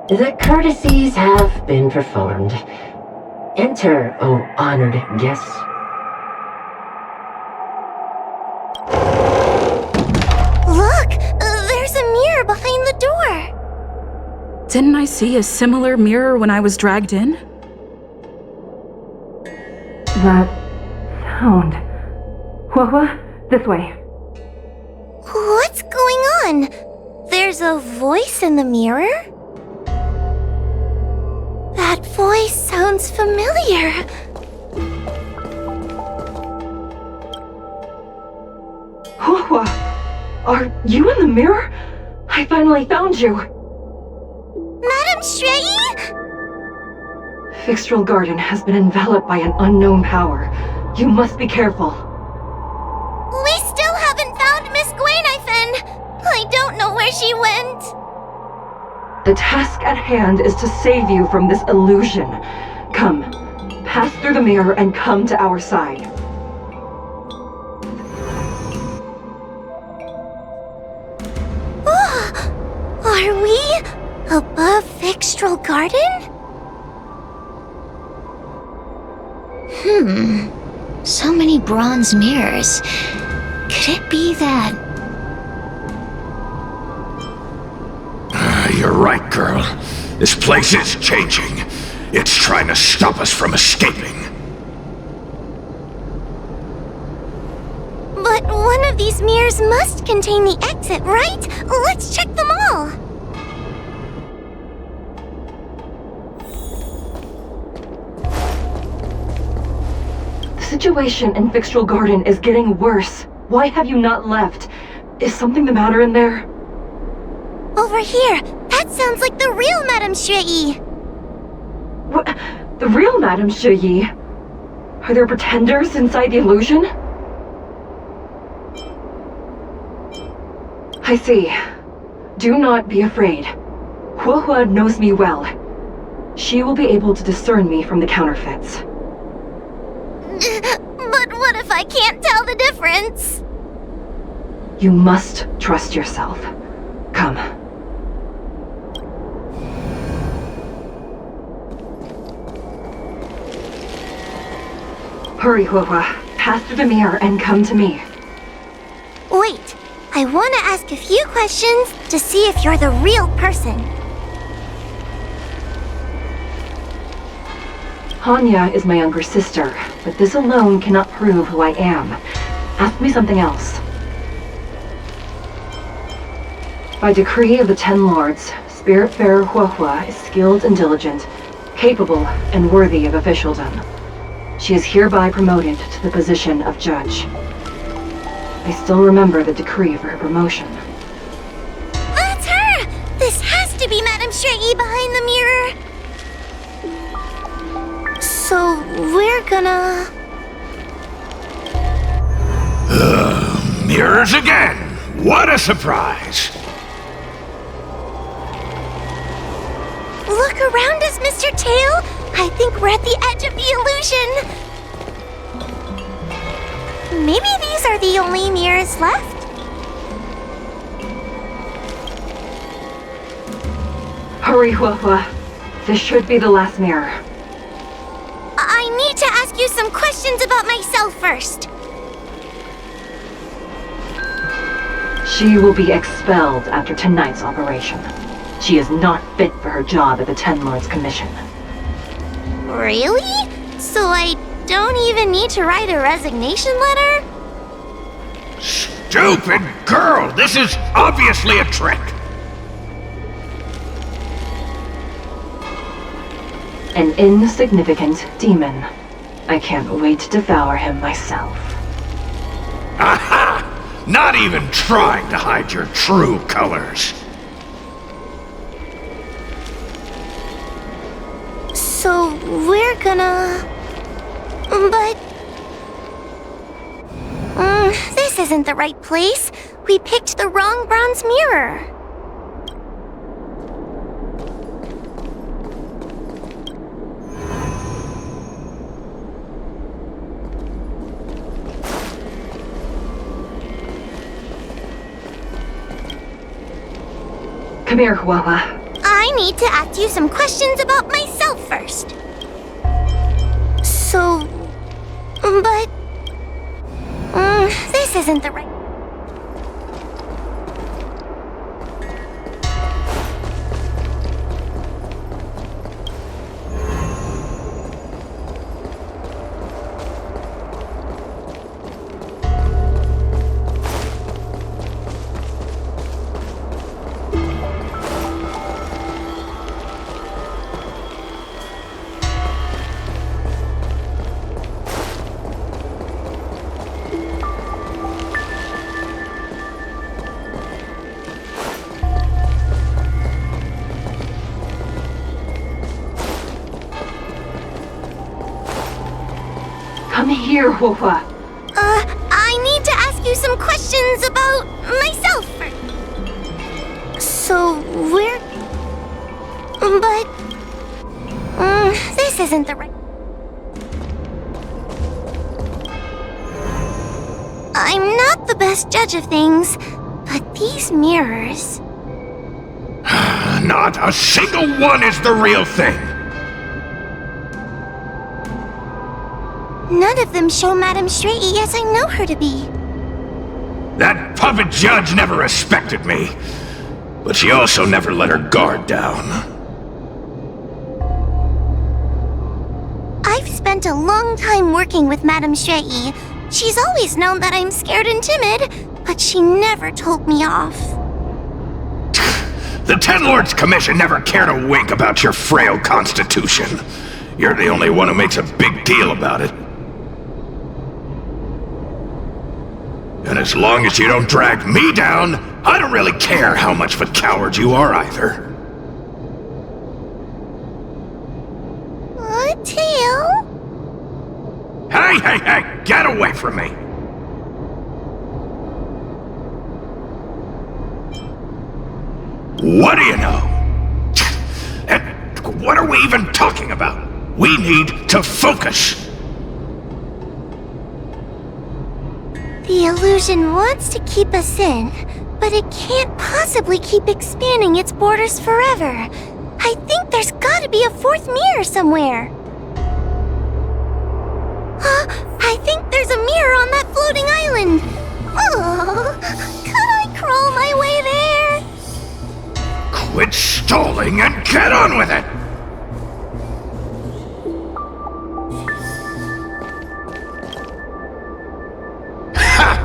The courtesies have been performed. Enter, O honored guests. Look! There's a mirror behind the door! Didn't I see a similar mirror when I was dragged in? That sound. What? This way. What's going on? There's a voice in the mirror? That voice sounds familiar. Hua, are you in the mirror? I finally found you. Madame Shrei? Fixtral Garden has been enveloped by an unknown power. You must be careful. We still haven't found Miss Gwainifin. I don't know where she went. The task at hand is to save you from this illusion. Come, pass through the mirror and come to our side. Are we above Fixtral Garden? So many bronze mirrors. Could it be that? You're right, girl. This place is changing. It's trying to stop us from escaping. But one of these mirrors must contain the exit, right? Let's check them all. The situation in Fixtral Garden is getting worse. Why have you not left? Is something the matter in there? Over here. That sounds like the real Madame Shrei. What? The real Madame Shrei? Are there pretenders inside the illusion? I see. Do not be afraid. Hua knows me well. She will be able to discern me from the counterfeits. But what if I can't tell the difference? You must trust yourself. Come. Hurry, Hua. Pass through the mirror and come to me. Wait. I want to ask a few questions to see if you're the real person. Hanya is my younger sister, but this alone cannot prove who I am. Ask me something else. By decree of the Ten Lords, Spiritfarer Hua is skilled and diligent, capable and worthy of officialdom. She is hereby promoted to the position of judge. I still remember the decree for her promotion. That's her! This has to be Madame Shrei behind the mirror. So, we're gonna... Mirrors again! What a surprise! Look around us, Mr. Tail! I think we're at the edge of the illusion! Maybe these are the only mirrors left? Hurry, Hua. This should be the last mirror. I need to ask you some questions about myself first. She will be expelled after tonight's operation. She is not fit for her job at the Ten Lords Commission. Really? So I don't even need to write a resignation letter? Stupid girl! This is obviously a trick! An insignificant demon. I can't wait to devour him myself. Aha! Not even trying to hide your true colors. So we're gonna... But... this isn't the right place. We picked the wrong bronze mirror. Come here, Huahua. I need to ask you some questions about myself first. This isn't the right... Come here, Huahua. I need to ask you some questions about myself first. This isn't the right... I'm not the best judge of things, but these mirrors... Not a single one is the real thing! None of them show Madame Straighty as I know her to be. That puppet judge never respected me, but she also never let her guard down. I've spent a long time working with Madame Straighty. She's always known that I'm scared and timid, but she never told me off. The Ten Lords Commission never cared a wink about your frail constitution. You're the only one who makes a big deal about it. And as long as you don't drag me down, I don't really care how much of a coward you are either. Tail? Hey! Get away from me! What do you know? And what are we even talking about? We need to focus. The illusion wants to keep us in, but it can't possibly keep expanding its borders forever. I think there's gotta be a fourth mirror somewhere. I think there's a mirror on that floating island. Oh, could I crawl my way there? Quit stalling and get on with it! Ha!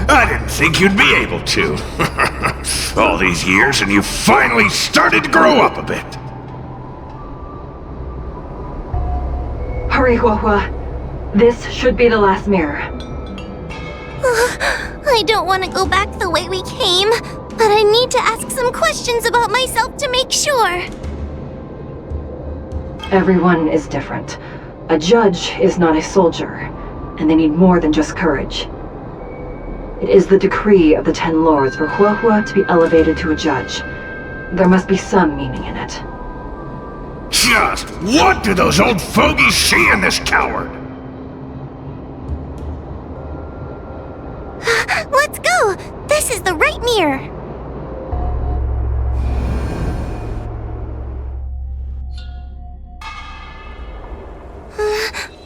I didn't think you'd be able to. All these years and you finally started to grow up a bit. Hurry, Huahua. This should be the last mirror. I don't want to go back the way we came, but I need to ask some questions about myself to make sure. Everyone is different. A judge is not a soldier, and they need more than just courage. It is the decree of the Ten Lords for Huahua to be elevated to a judge. There must be some meaning in it. Just what do those old fogies see in this coward? Let's go! This is the right mirror!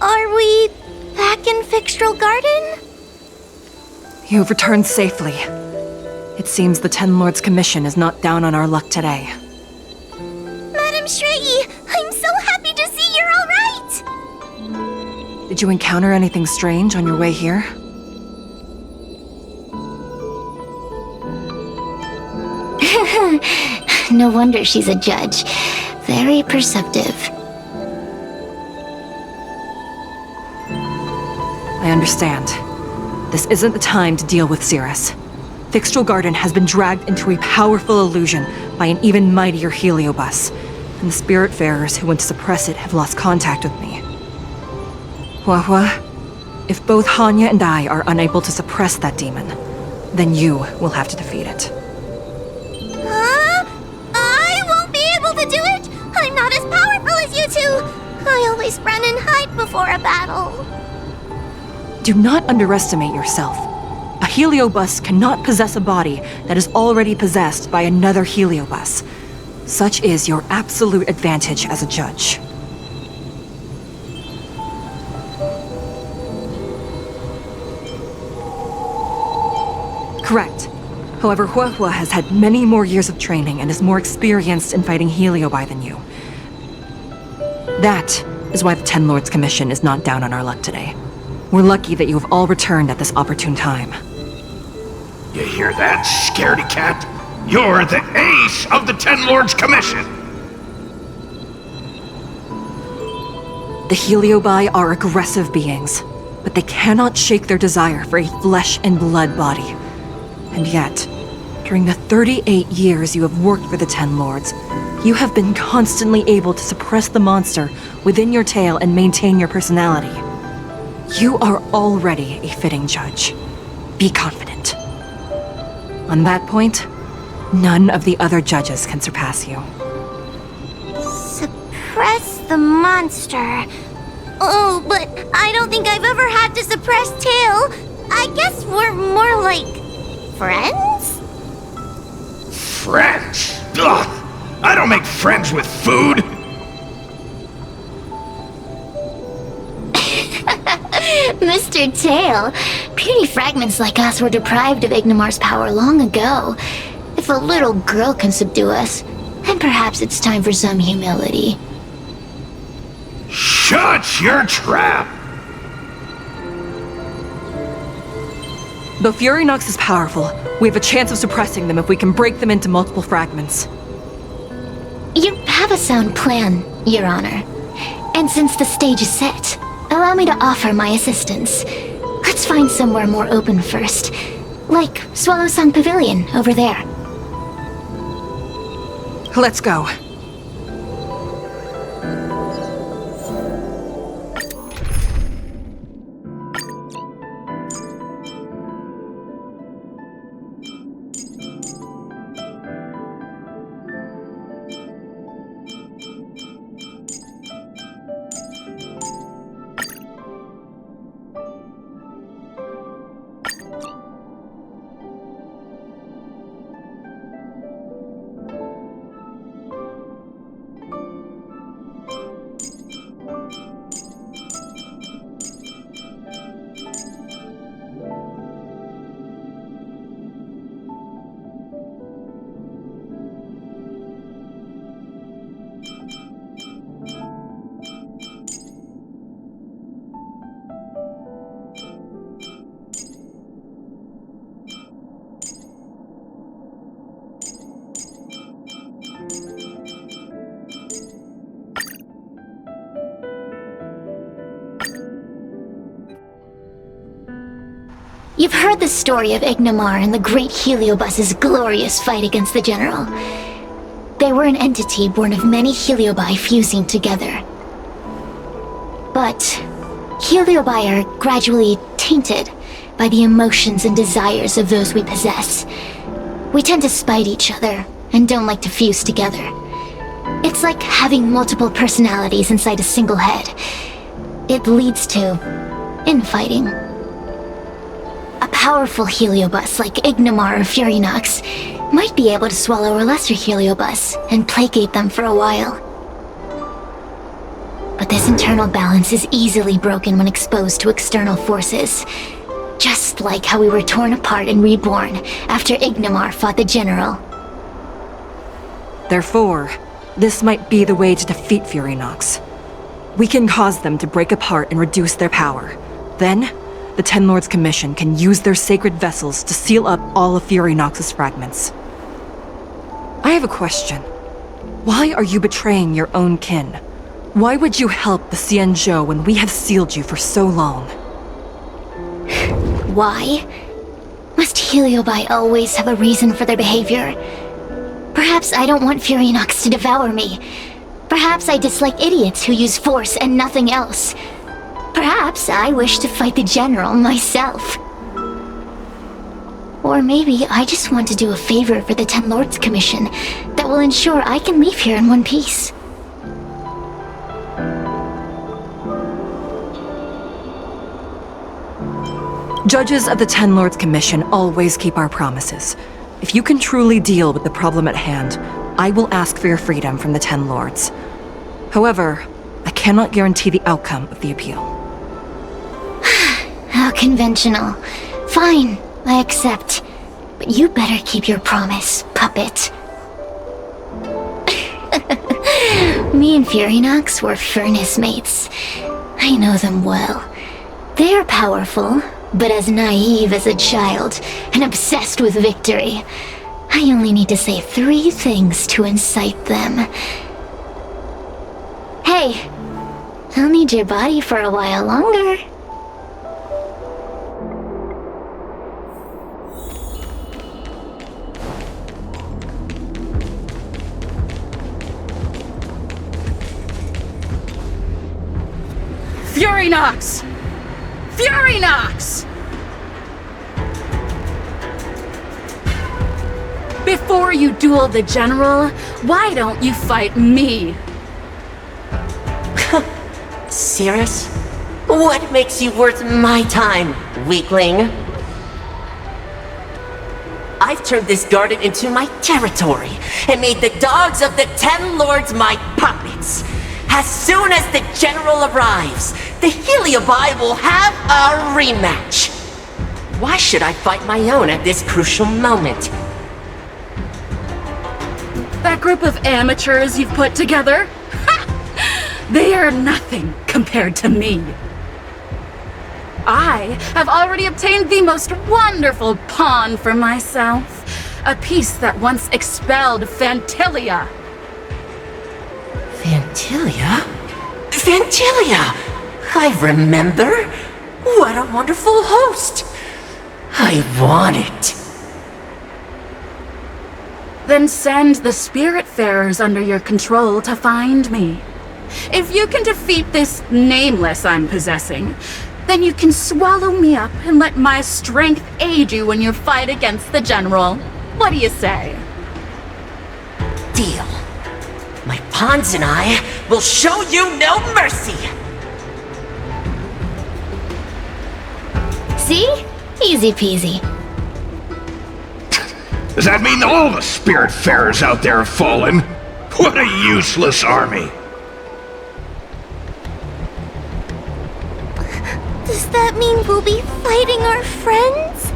Are we back in Fixtral Garden? You've returned safely. It seems the Ten Lords Commission is not down on our luck today. Madame Straighty, I'm so happy to see you're alright! Did you encounter anything strange on your way here? No wonder she's a judge. Very perceptive. I understand. This isn't the time to deal with Cirrus. Fixtral Garden has been dragged into a powerful illusion by an even mightier heliobus, and the Spiritfarers who went to suppress it have lost contact with me. Huahua, if both Hanya and I are unable to suppress that demon, then you will have to defeat it. I won't be able to do it! I'm not as powerful as you two! I always run and hide before a battle. Do not underestimate yourself. A heliobus cannot possess a body that is already possessed by another heliobus. Such is your absolute advantage as a judge. Correct. However, Huahua has had many more years of training and is more experienced in fighting heliobi than you. That is why the Ten Lords Commission is not down on our luck today. We're lucky that you have all returned at this opportune time. You hear that, scaredy cat? You're the ace of the Ten Lords Commission! The heliobi are aggressive beings, but they cannot shake their desire for a flesh and blood body. And yet, during the 38 years you have worked for the Ten Lords, you have been constantly able to suppress the monster within your tail and maintain your personality. You are already a fitting judge. Be confident. On that point, none of the other judges can surpass you. Suppress the monster. Oh, but I don't think I've ever had to suppress Tail. I guess we're more like friends? Friends? Ugh! I don't make friends with food! Mr. Tail, puny fragments like us were deprived of Ignimar's power long ago. If a little girl can subdue us, then perhaps it's time for some humility. Shut your trap! Though Furynox is powerful, we have a chance of suppressing them if we can break them into multiple fragments. You have a sound plan, Your Honor. And since the stage is set, allow me to offer my assistance. Let's find somewhere more open first. Like Swallow Song Pavilion, over there. Let's go. You've heard the story of Ignimar and the great Heliobus's glorious fight against the General. They were an entity born of many Heliobi fusing together. But Heliobi are gradually tainted by the emotions and desires of those we possess. We tend to spite each other and don't like to fuse together. It's like having multiple personalities inside a single head. It leads to infighting. A powerful Heliobus like Ignimar or Furynox might be able to swallow a lesser Heliobus and placate them for a while. But this internal balance is easily broken when exposed to external forces. Just like how we were torn apart and reborn after Ignimar fought the General. Therefore, this might be the way to defeat Furynox. We can cause them to break apart and reduce their power. Then, the Ten Lords Commission can use their sacred vessels to seal up all of Furynox's fragments. I have a question. Why are you betraying your own kin? Why would you help the Xianzhou when we have sealed you for so long? Why? Must Heliobi always have a reason for their behavior? Perhaps I don't want Furynox to devour me. Perhaps I dislike idiots who use force and nothing else. Perhaps I wish to fight the General myself. Or maybe I just want to do a favor for the Ten Lords Commission that will ensure I can leave here in one piece. Judges of the Ten Lords Commission always keep our promises. If you can truly deal with the problem at hand, I will ask for your freedom from the Ten Lords. However, I cannot guarantee the outcome of the appeal. How conventional. Fine, I accept. But you better keep your promise, puppet. Me and Furynox were furnace mates. I know them well. They're powerful, but as naive as a child, and obsessed with victory. I only need to say 3 things to incite them. Hey, I'll need your body for a while longer. Furynox! Furynox! Before you duel the general, why don't you fight me? Serious? What makes you worth my time, weakling? I've turned this garden into my territory and made the dogs of the Ten Lords my puppets. As soon as the general arrives, the Heliobi will have a rematch. Why should I fight my own at this crucial moment? That group of amateurs you've put together? They are nothing compared to me. I have already obtained the most wonderful pawn for myself. A piece that once expelled Phantilia. Phantilia? Phantilia! I remember. What a wonderful host. I want it. Then send the Spiritfarers under your control to find me. If you can defeat this nameless I'm possessing, then you can swallow me up and let my strength aid you in your fight against the general. What do you say? Deal. My pawns and I will show you no mercy! See? Easy peasy. Does that mean all the Spiritfarers out there have fallen? What a useless army! Does that mean we'll be fighting our friends?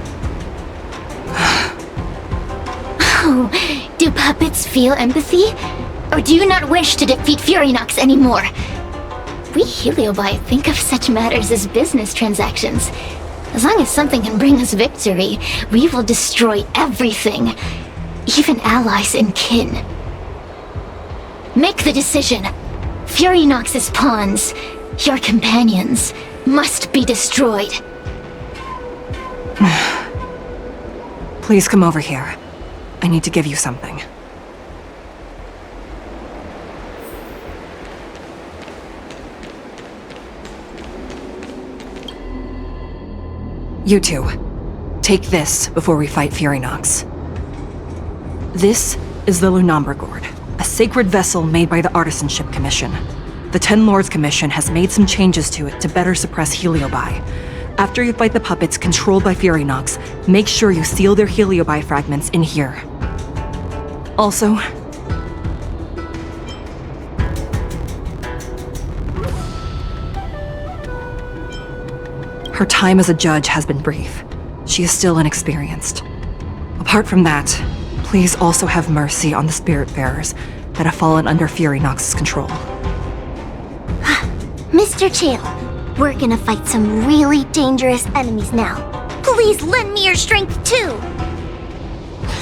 Oh, do puppets feel empathy? Or do you not wish to defeat Furynox anymore? We Heliobi think of such matters as business transactions. As long as something can bring us victory, we will destroy everything. Even allies and kin. Make the decision. Furynox's pawns, your companions, must be destroyed. Please come over here. I need to give you something. You two, take this before we fight Furynox. This is the Lunambra Gourd, a sacred vessel made by the Artisanship Commission. The Ten Lords Commission has made some changes to it to better suppress Heliobi. After you fight the puppets controlled by Furynox, make sure you seal their Heliobi fragments in here. Also, her time as a judge has been brief. She is still inexperienced. Apart from that, please also have mercy on the Spiritfarers that have fallen under Furynox's control. Mr. Chill, we're gonna fight some really dangerous enemies now. Please lend me your strength too!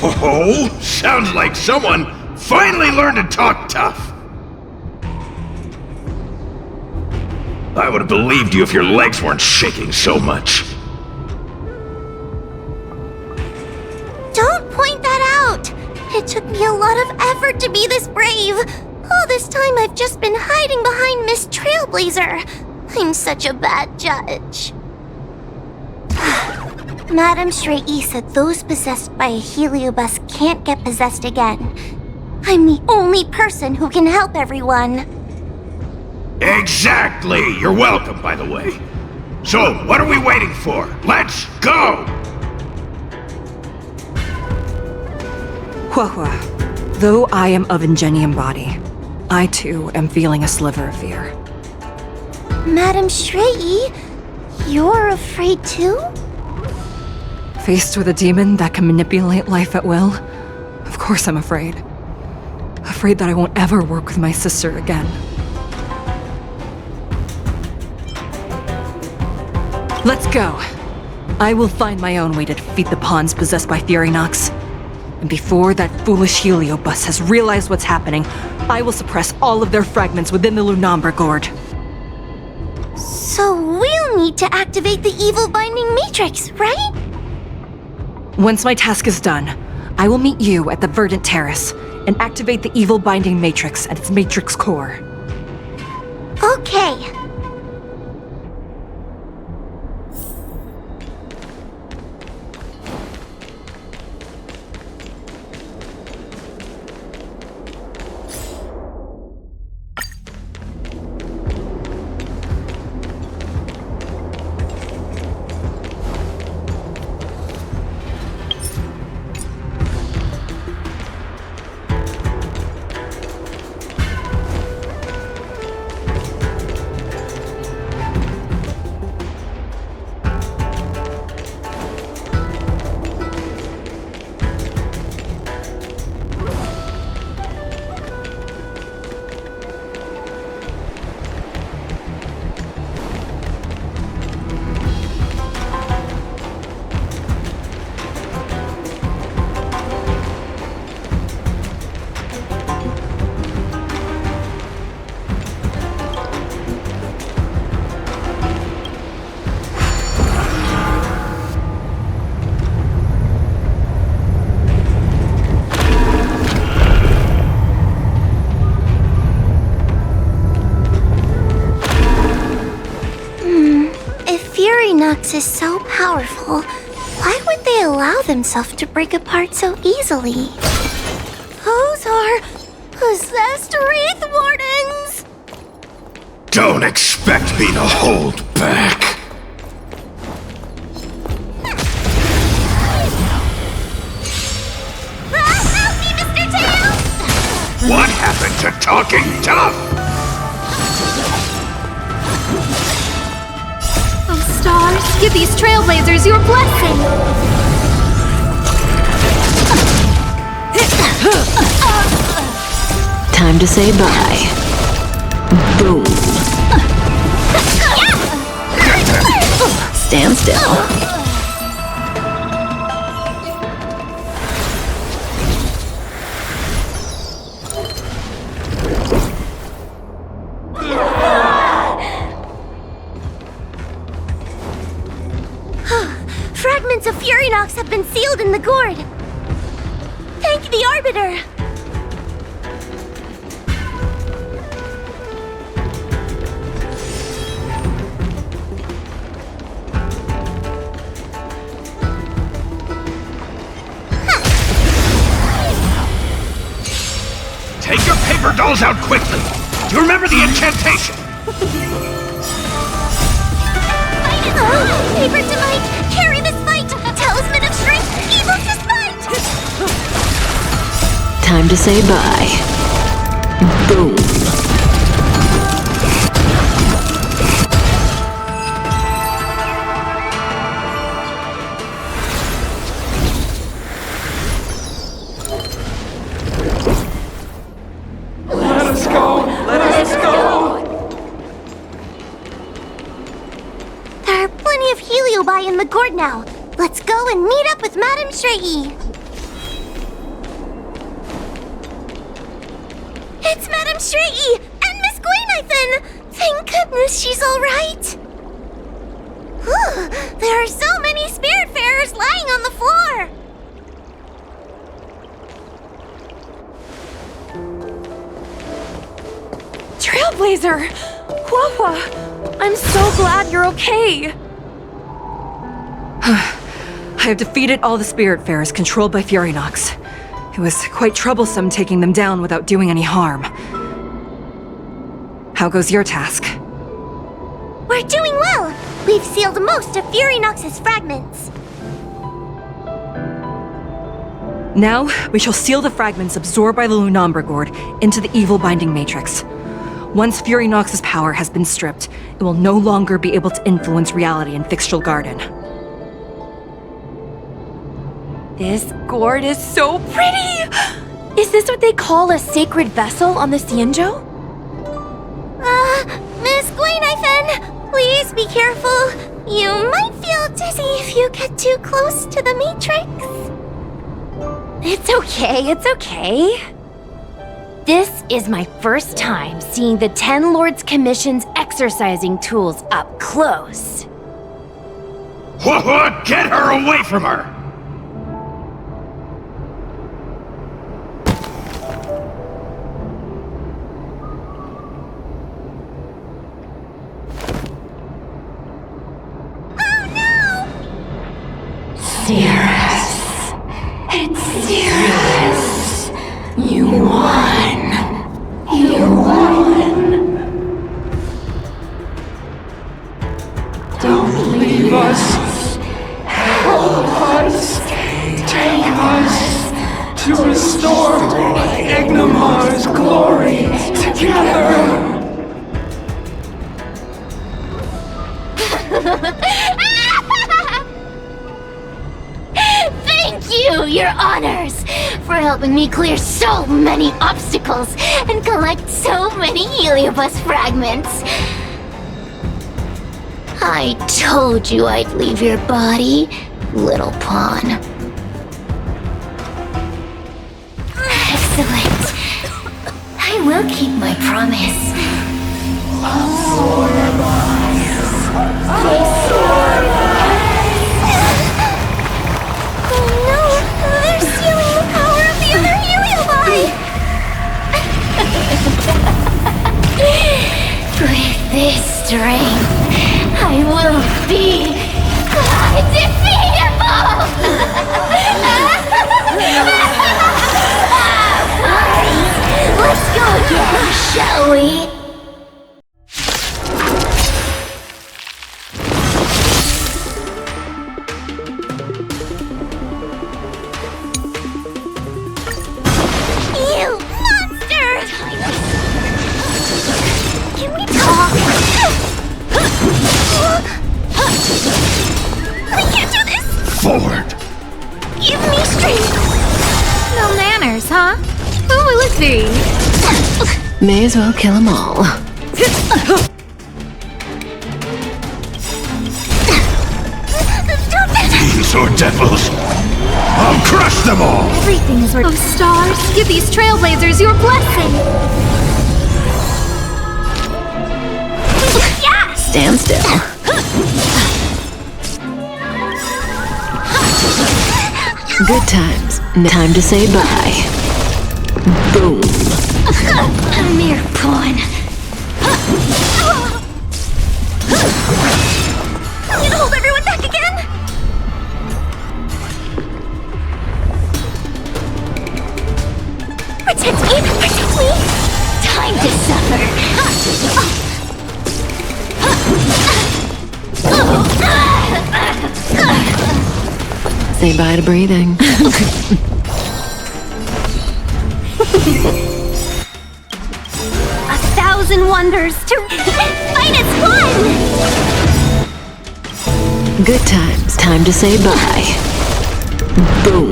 Oh, sounds like someone finally learned to talk tough. I would have believed you if your legs weren't shaking so much. Don't point that out! It took me a lot of effort to be this brave. All this time I've just been hiding behind Miss Trailblazer. I'm such a bad judge. Madame Shrey said those possessed by a heliobus can't get possessed again. I'm the only person who can help everyone. Exactly! You're welcome, by the way. So, what are we waiting for? Let's go! Huahua, though I am of Ingenium body, I too am feeling a sliver of fear. Madame Shrei, you're afraid too? Faced with a demon that can manipulate life at will, of course I'm afraid. Afraid that I won't ever work with my sister again. Let's go. I will find my own way to defeat the pawns possessed by Furynox. And before that foolish Heliobus has realized what's happening, I will suppress all of their fragments within the Lunambra Gourd. So we'll need to activate the evil binding matrix, right? Once my task is done, I will meet you at the Verdant Terrace and activate the evil binding matrix at its matrix core. Okay. Is so powerful, why would they allow themselves to break apart so easily? Those are possessed Wraith Wardens! Don't expect me to hold back. Help me, Mr. Tails! What happened to talking tough? Stars, give these trailblazers your blessing! Time to say bye. Boom. Stand still. Fragments of Furynox have been sealed in the gourd. Thank the Arbiter. Take your paper dolls out quickly. Do you remember the incantation? Paper to might, carry this fight! Talisman of strength, evil to spite! Time to say bye. Boom. Let us go! Let us go! There are plenty of Heliobi in the gourd now. Let's go and meet up with Madame Shrei. It's Madame Shrei and Miss Gwainithan! Thank goodness she's alright. There are so many Spiritfarers lying on the floor. Trailblazer! Huahua! I'm so glad you're okay! I have defeated all the Spiritfarers controlled by Furynox. It was quite troublesome taking them down without doing any harm. How goes your task? We're doing well. We've sealed most of Furynox's fragments. Now, we shall seal the fragments absorbed by the Lunombre Gourd into the evil binding matrix. Once Furynox's power has been stripped, it will no longer be able to influence reality in Fixtral Garden. This gourd is so pretty! Is this what they call a sacred vessel on the Xianzhou? Miss Guinevere, please be careful. You might feel dizzy if you get too close to the Matrix. It's okay, it's okay. This is my first time seeing the Ten Lords Commission's exercising tools up close. What? Get her away from her! Cirrus. It's Cirrus. You won. You won. Don't leave us. Help us. Take us to restore Ignimar's glory together. Thank you, your honors, for helping me clear so many obstacles and collect so many Heliobus fragments. I told you I'd leave your body, little pawn. Excellent. I will keep my promise. Absorb us. Absorb us. They're stealing the power of the other Heliobi! With this strength, I will be undefeatable! Let's go again, shall we? Forward! Give me strength! No manners, huh? Who will it be? May as well kill them all. These are devils! I'll crush them all! Everything is worth. Oh, stars, give these trailblazers your blessing! Stand still. Good times. Time to say bye. Boom. A mere pawn. I'm gonna hold everyone back again! Protect me! Protect me! Time to suffer. Say bye to breathing. 1,000 wonders to fight as one! Good times. Time to say bye. Boom.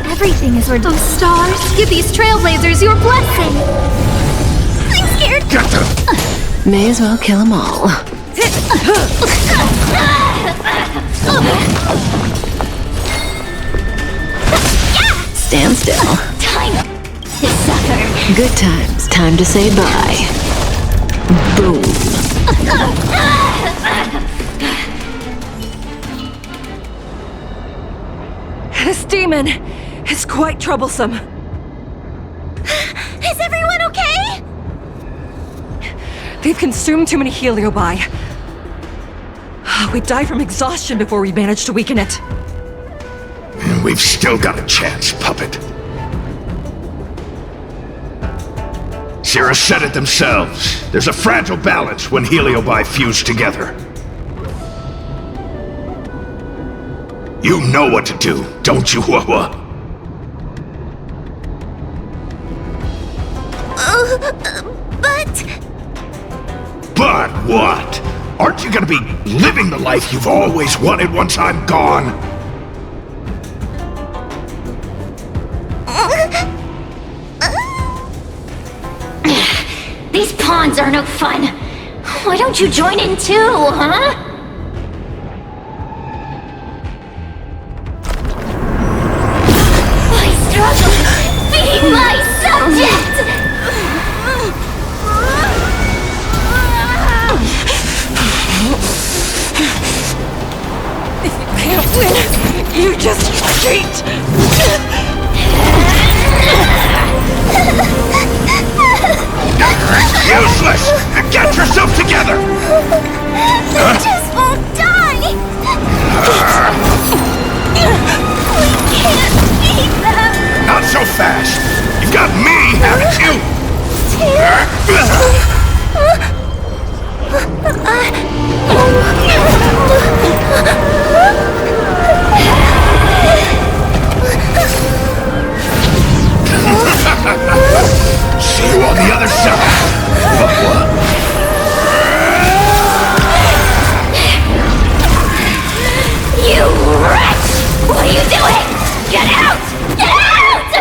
Everything is worth. Oh, stars, give these trailblazers your blessing! I'm scared! Get them! May as well kill them all. Stand still. Time to suffer. Good times. Time to say bye. Boom. This demon is quite troublesome. Is everyone okay? They've consumed too many Heliobi. We die from exhaustion before we manage to weaken it. We've still got a chance, puppet. Cirrus said it themselves. There's a fragile balance when heliobi fuse together. You know what to do, don't you, Wawa? But what? Aren't you gonna be living the life you've always wanted once I'm gone? These pawns are no fun. Why don't you join in too, huh? I struggle. Be my subject! If you can't win, you just cheat! Useless! Get yourself together! They just won't die! We can't beat them! Not so fast! You've got me, haven't you? See you on the other side! You wretch! What are you doing? Get out! Get out!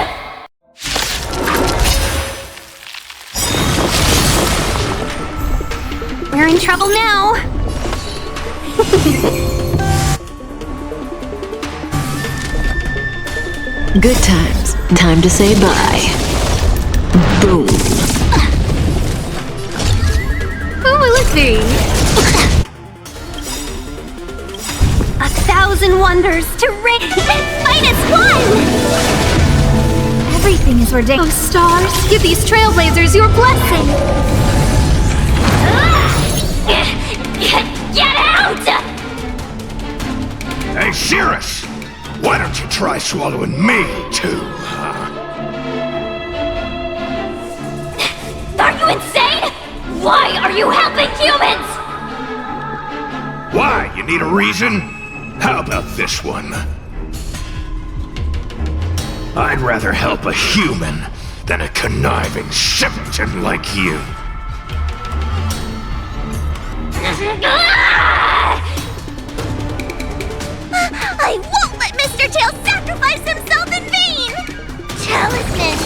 We're in trouble now. Good times. Time to say bye. Boom. Who will it be? 1,000 wonders to ring. -1! Everything is ridiculous. Oh, stars, give these trailblazers your blessing. Get out! Hey, Cirrus! Why don't you try swallowing me, too, huh? Are you insane? Why are you helping humans? Why? You need a reason? How about this one? I'd rather help a human than a conniving simpleton like you. I won't let Mr. Tail sacrifice himself in vain! Talisman!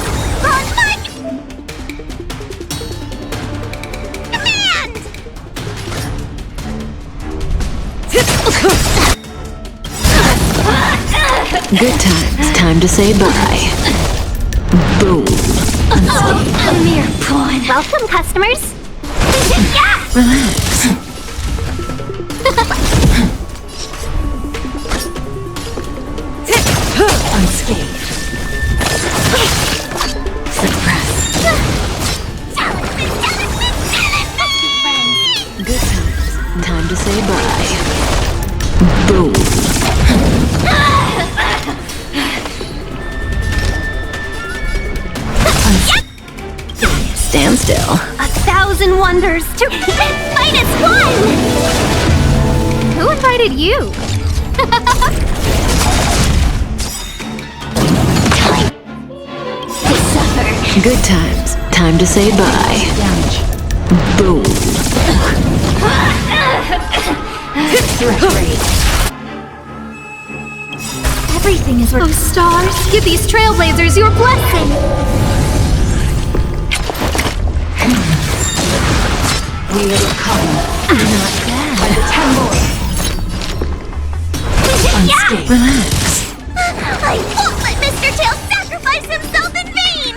On my command! Good times. Time to say bye. Boom. A mere pawn. Welcome, customers! Relax. Unscathed. Suppress. Good times. Time to say bye. Boom. Stand still. 1,000 wonders to -1! Who invited you? Good times. Time to say bye. Damage. Boom. Everything is oh, stars, give these trailblazers your blessing! We will come. Not bad. By the 10 lords. Unscathed. Relax. I won't let Mr. Tail sacrifice himself in vain!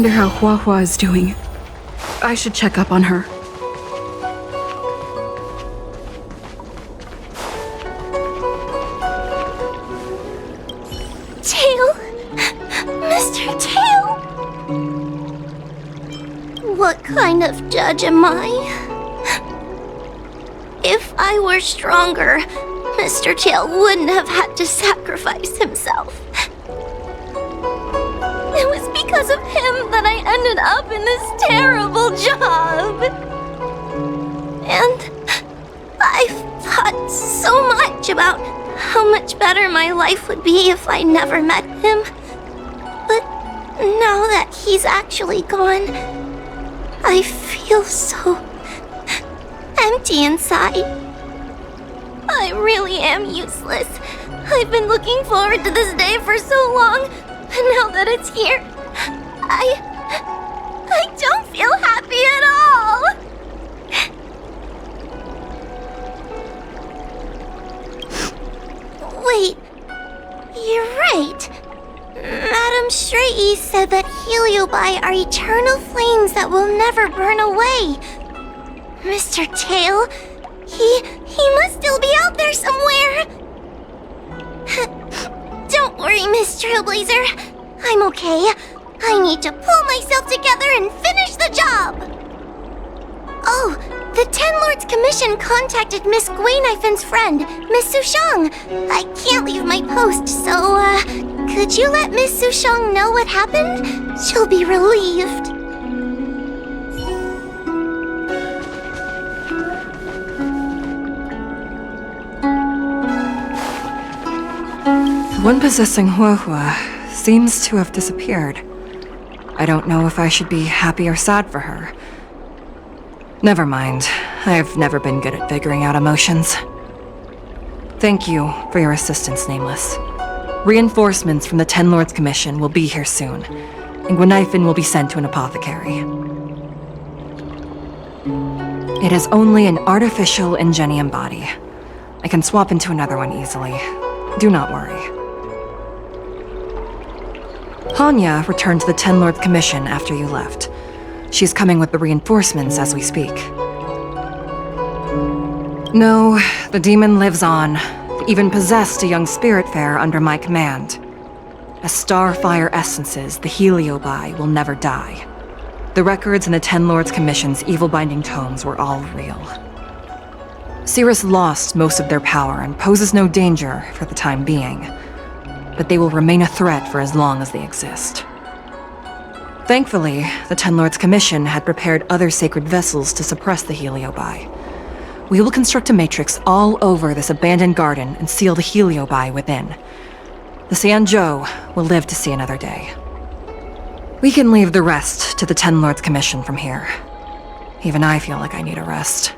wonder how Hua is doing. I should check up on her. Tail? Mr. Tail? What kind of judge am I? If I were stronger, Mr. Tail wouldn't have had to sacrifice himself. It was because of him that I ended up in this terrible job. And I've thought so much about how much better my life would be if I never met him. But now that he's actually gone, I feel so empty inside. I really am useless. I've been looking forward to this day for so long, and now that it's here, I don't feel happy at all. Wait, you're right. Madame Shrey said that heliobi are eternal flames that will never burn away. Mr. Tail, he must still be out there somewhere. Don't worry, Miss Trailblazer. I'm okay. I need to pull myself together and finish the job. Oh, the Ten Lords Commission contacted Miss Guinaifin's friend, Miss Sushang. I can't leave my post, so, could you let Miss Sushang know what happened? She'll be relieved. The one possessing Hua seems to have disappeared. I don't know if I should be happy or sad for her. Never mind. I've never been good at figuring out emotions. Thank you for your assistance, Nameless. Reinforcements from the Ten Lords Commission will be here soon, and Guinaifin will be sent to an apothecary. It is only an artificial ingenium body. I can swap into another one easily. Do not worry. Hanya returned to the Ten Lords Commission after you left. She's coming with the reinforcements as we speak. No, the demon lives on. They even possessed a young spiritfarer under my command. As starfire essences, the heliobi will never die. The records in the Ten Lords Commission's evil-binding tomes were all real. Cirrus lost most of their power and poses no danger for the time being, but they will remain a threat for as long as they exist. Thankfully, the Ten Lords Commission had prepared other sacred vessels to suppress the heliobi. We will construct a matrix all over this abandoned garden and seal the heliobi within. The Xianzhou will live to see another day. We can leave the rest to the Ten Lords Commission from here. Even I feel like I need a rest.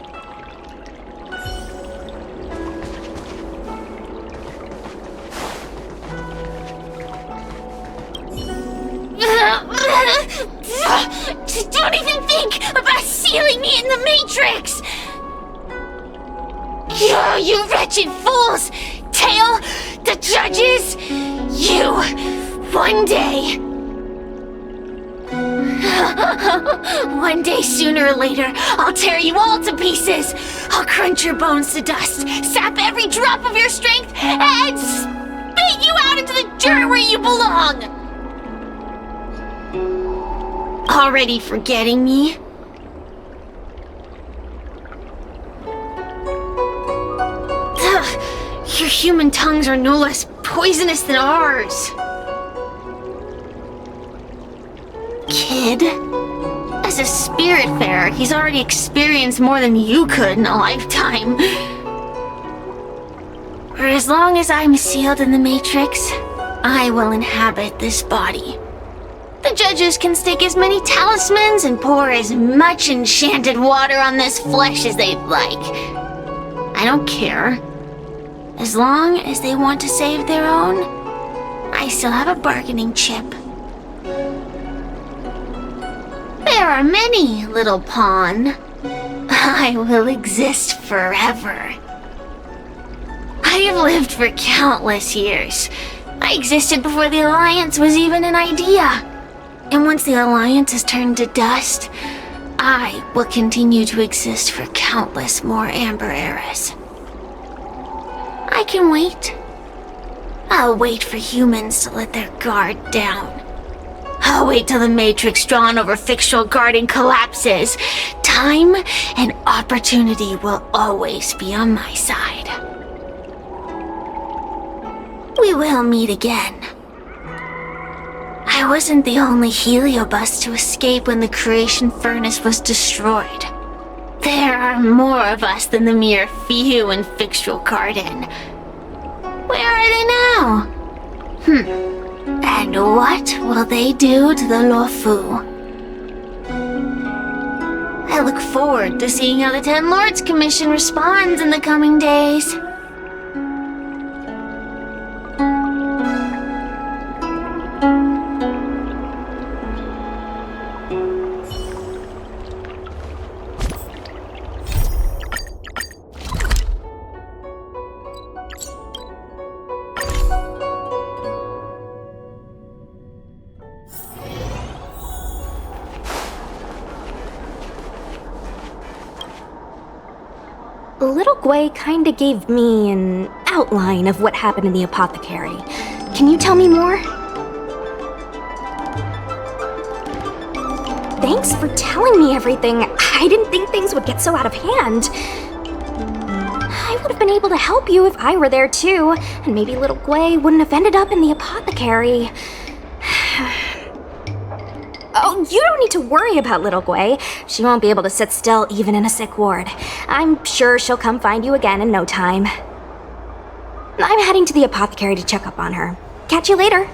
Don't even think about sealing me in the Matrix! You wretched fools! Tail, the judges, you, one day. One day, sooner or later, I'll tear you all to pieces. I'll crunch your bones to dust, sap every drop of your strength, and spit you out into the dirt where you belong. Already forgetting me? Your human tongues are no less poisonous than ours. Kid? As a spiritfarer, he's already experienced more than you could in a lifetime. For as long as I'm sealed in the Matrix, I will inhabit this body. The judges can stake as many talismans and pour as much enchanted water on this flesh as they'd like. I don't care. As long as they want to save their own, I still have a bargaining chip. There are many, little pawn. I will exist forever. I have lived for countless years. I existed before the Alliance was even an idea. And once the Alliance is turned to dust, I will continue to exist for countless more Amber eras. I can wait. I'll wait for humans to let their guard down. I'll wait till the matrix drawn over fictional guarding collapses. Time and opportunity will always be on my side. We will meet again. I wasn't the only heliobus to escape when the creation furnace was destroyed. There are more of us than the mere few in Fictional Garden. Where are they now? And what will they do to the Luofu? I look forward to seeing how the Ten Lords Commission responds in the coming days. Little Gwei kinda gave me an outline of what happened in the apothecary. Can you tell me more? Thanks for telling me everything. I didn't think things would get so out of hand. I would have been able to help you if I were there too, and maybe Little Gwei wouldn't have ended up in the apothecary. Oh, you don't need to worry about Little Gwei. She won't be able to sit still even in a sick ward. I'm sure she'll come find you again in no time. I'm heading to the apothecary to check up on her. Catch you later.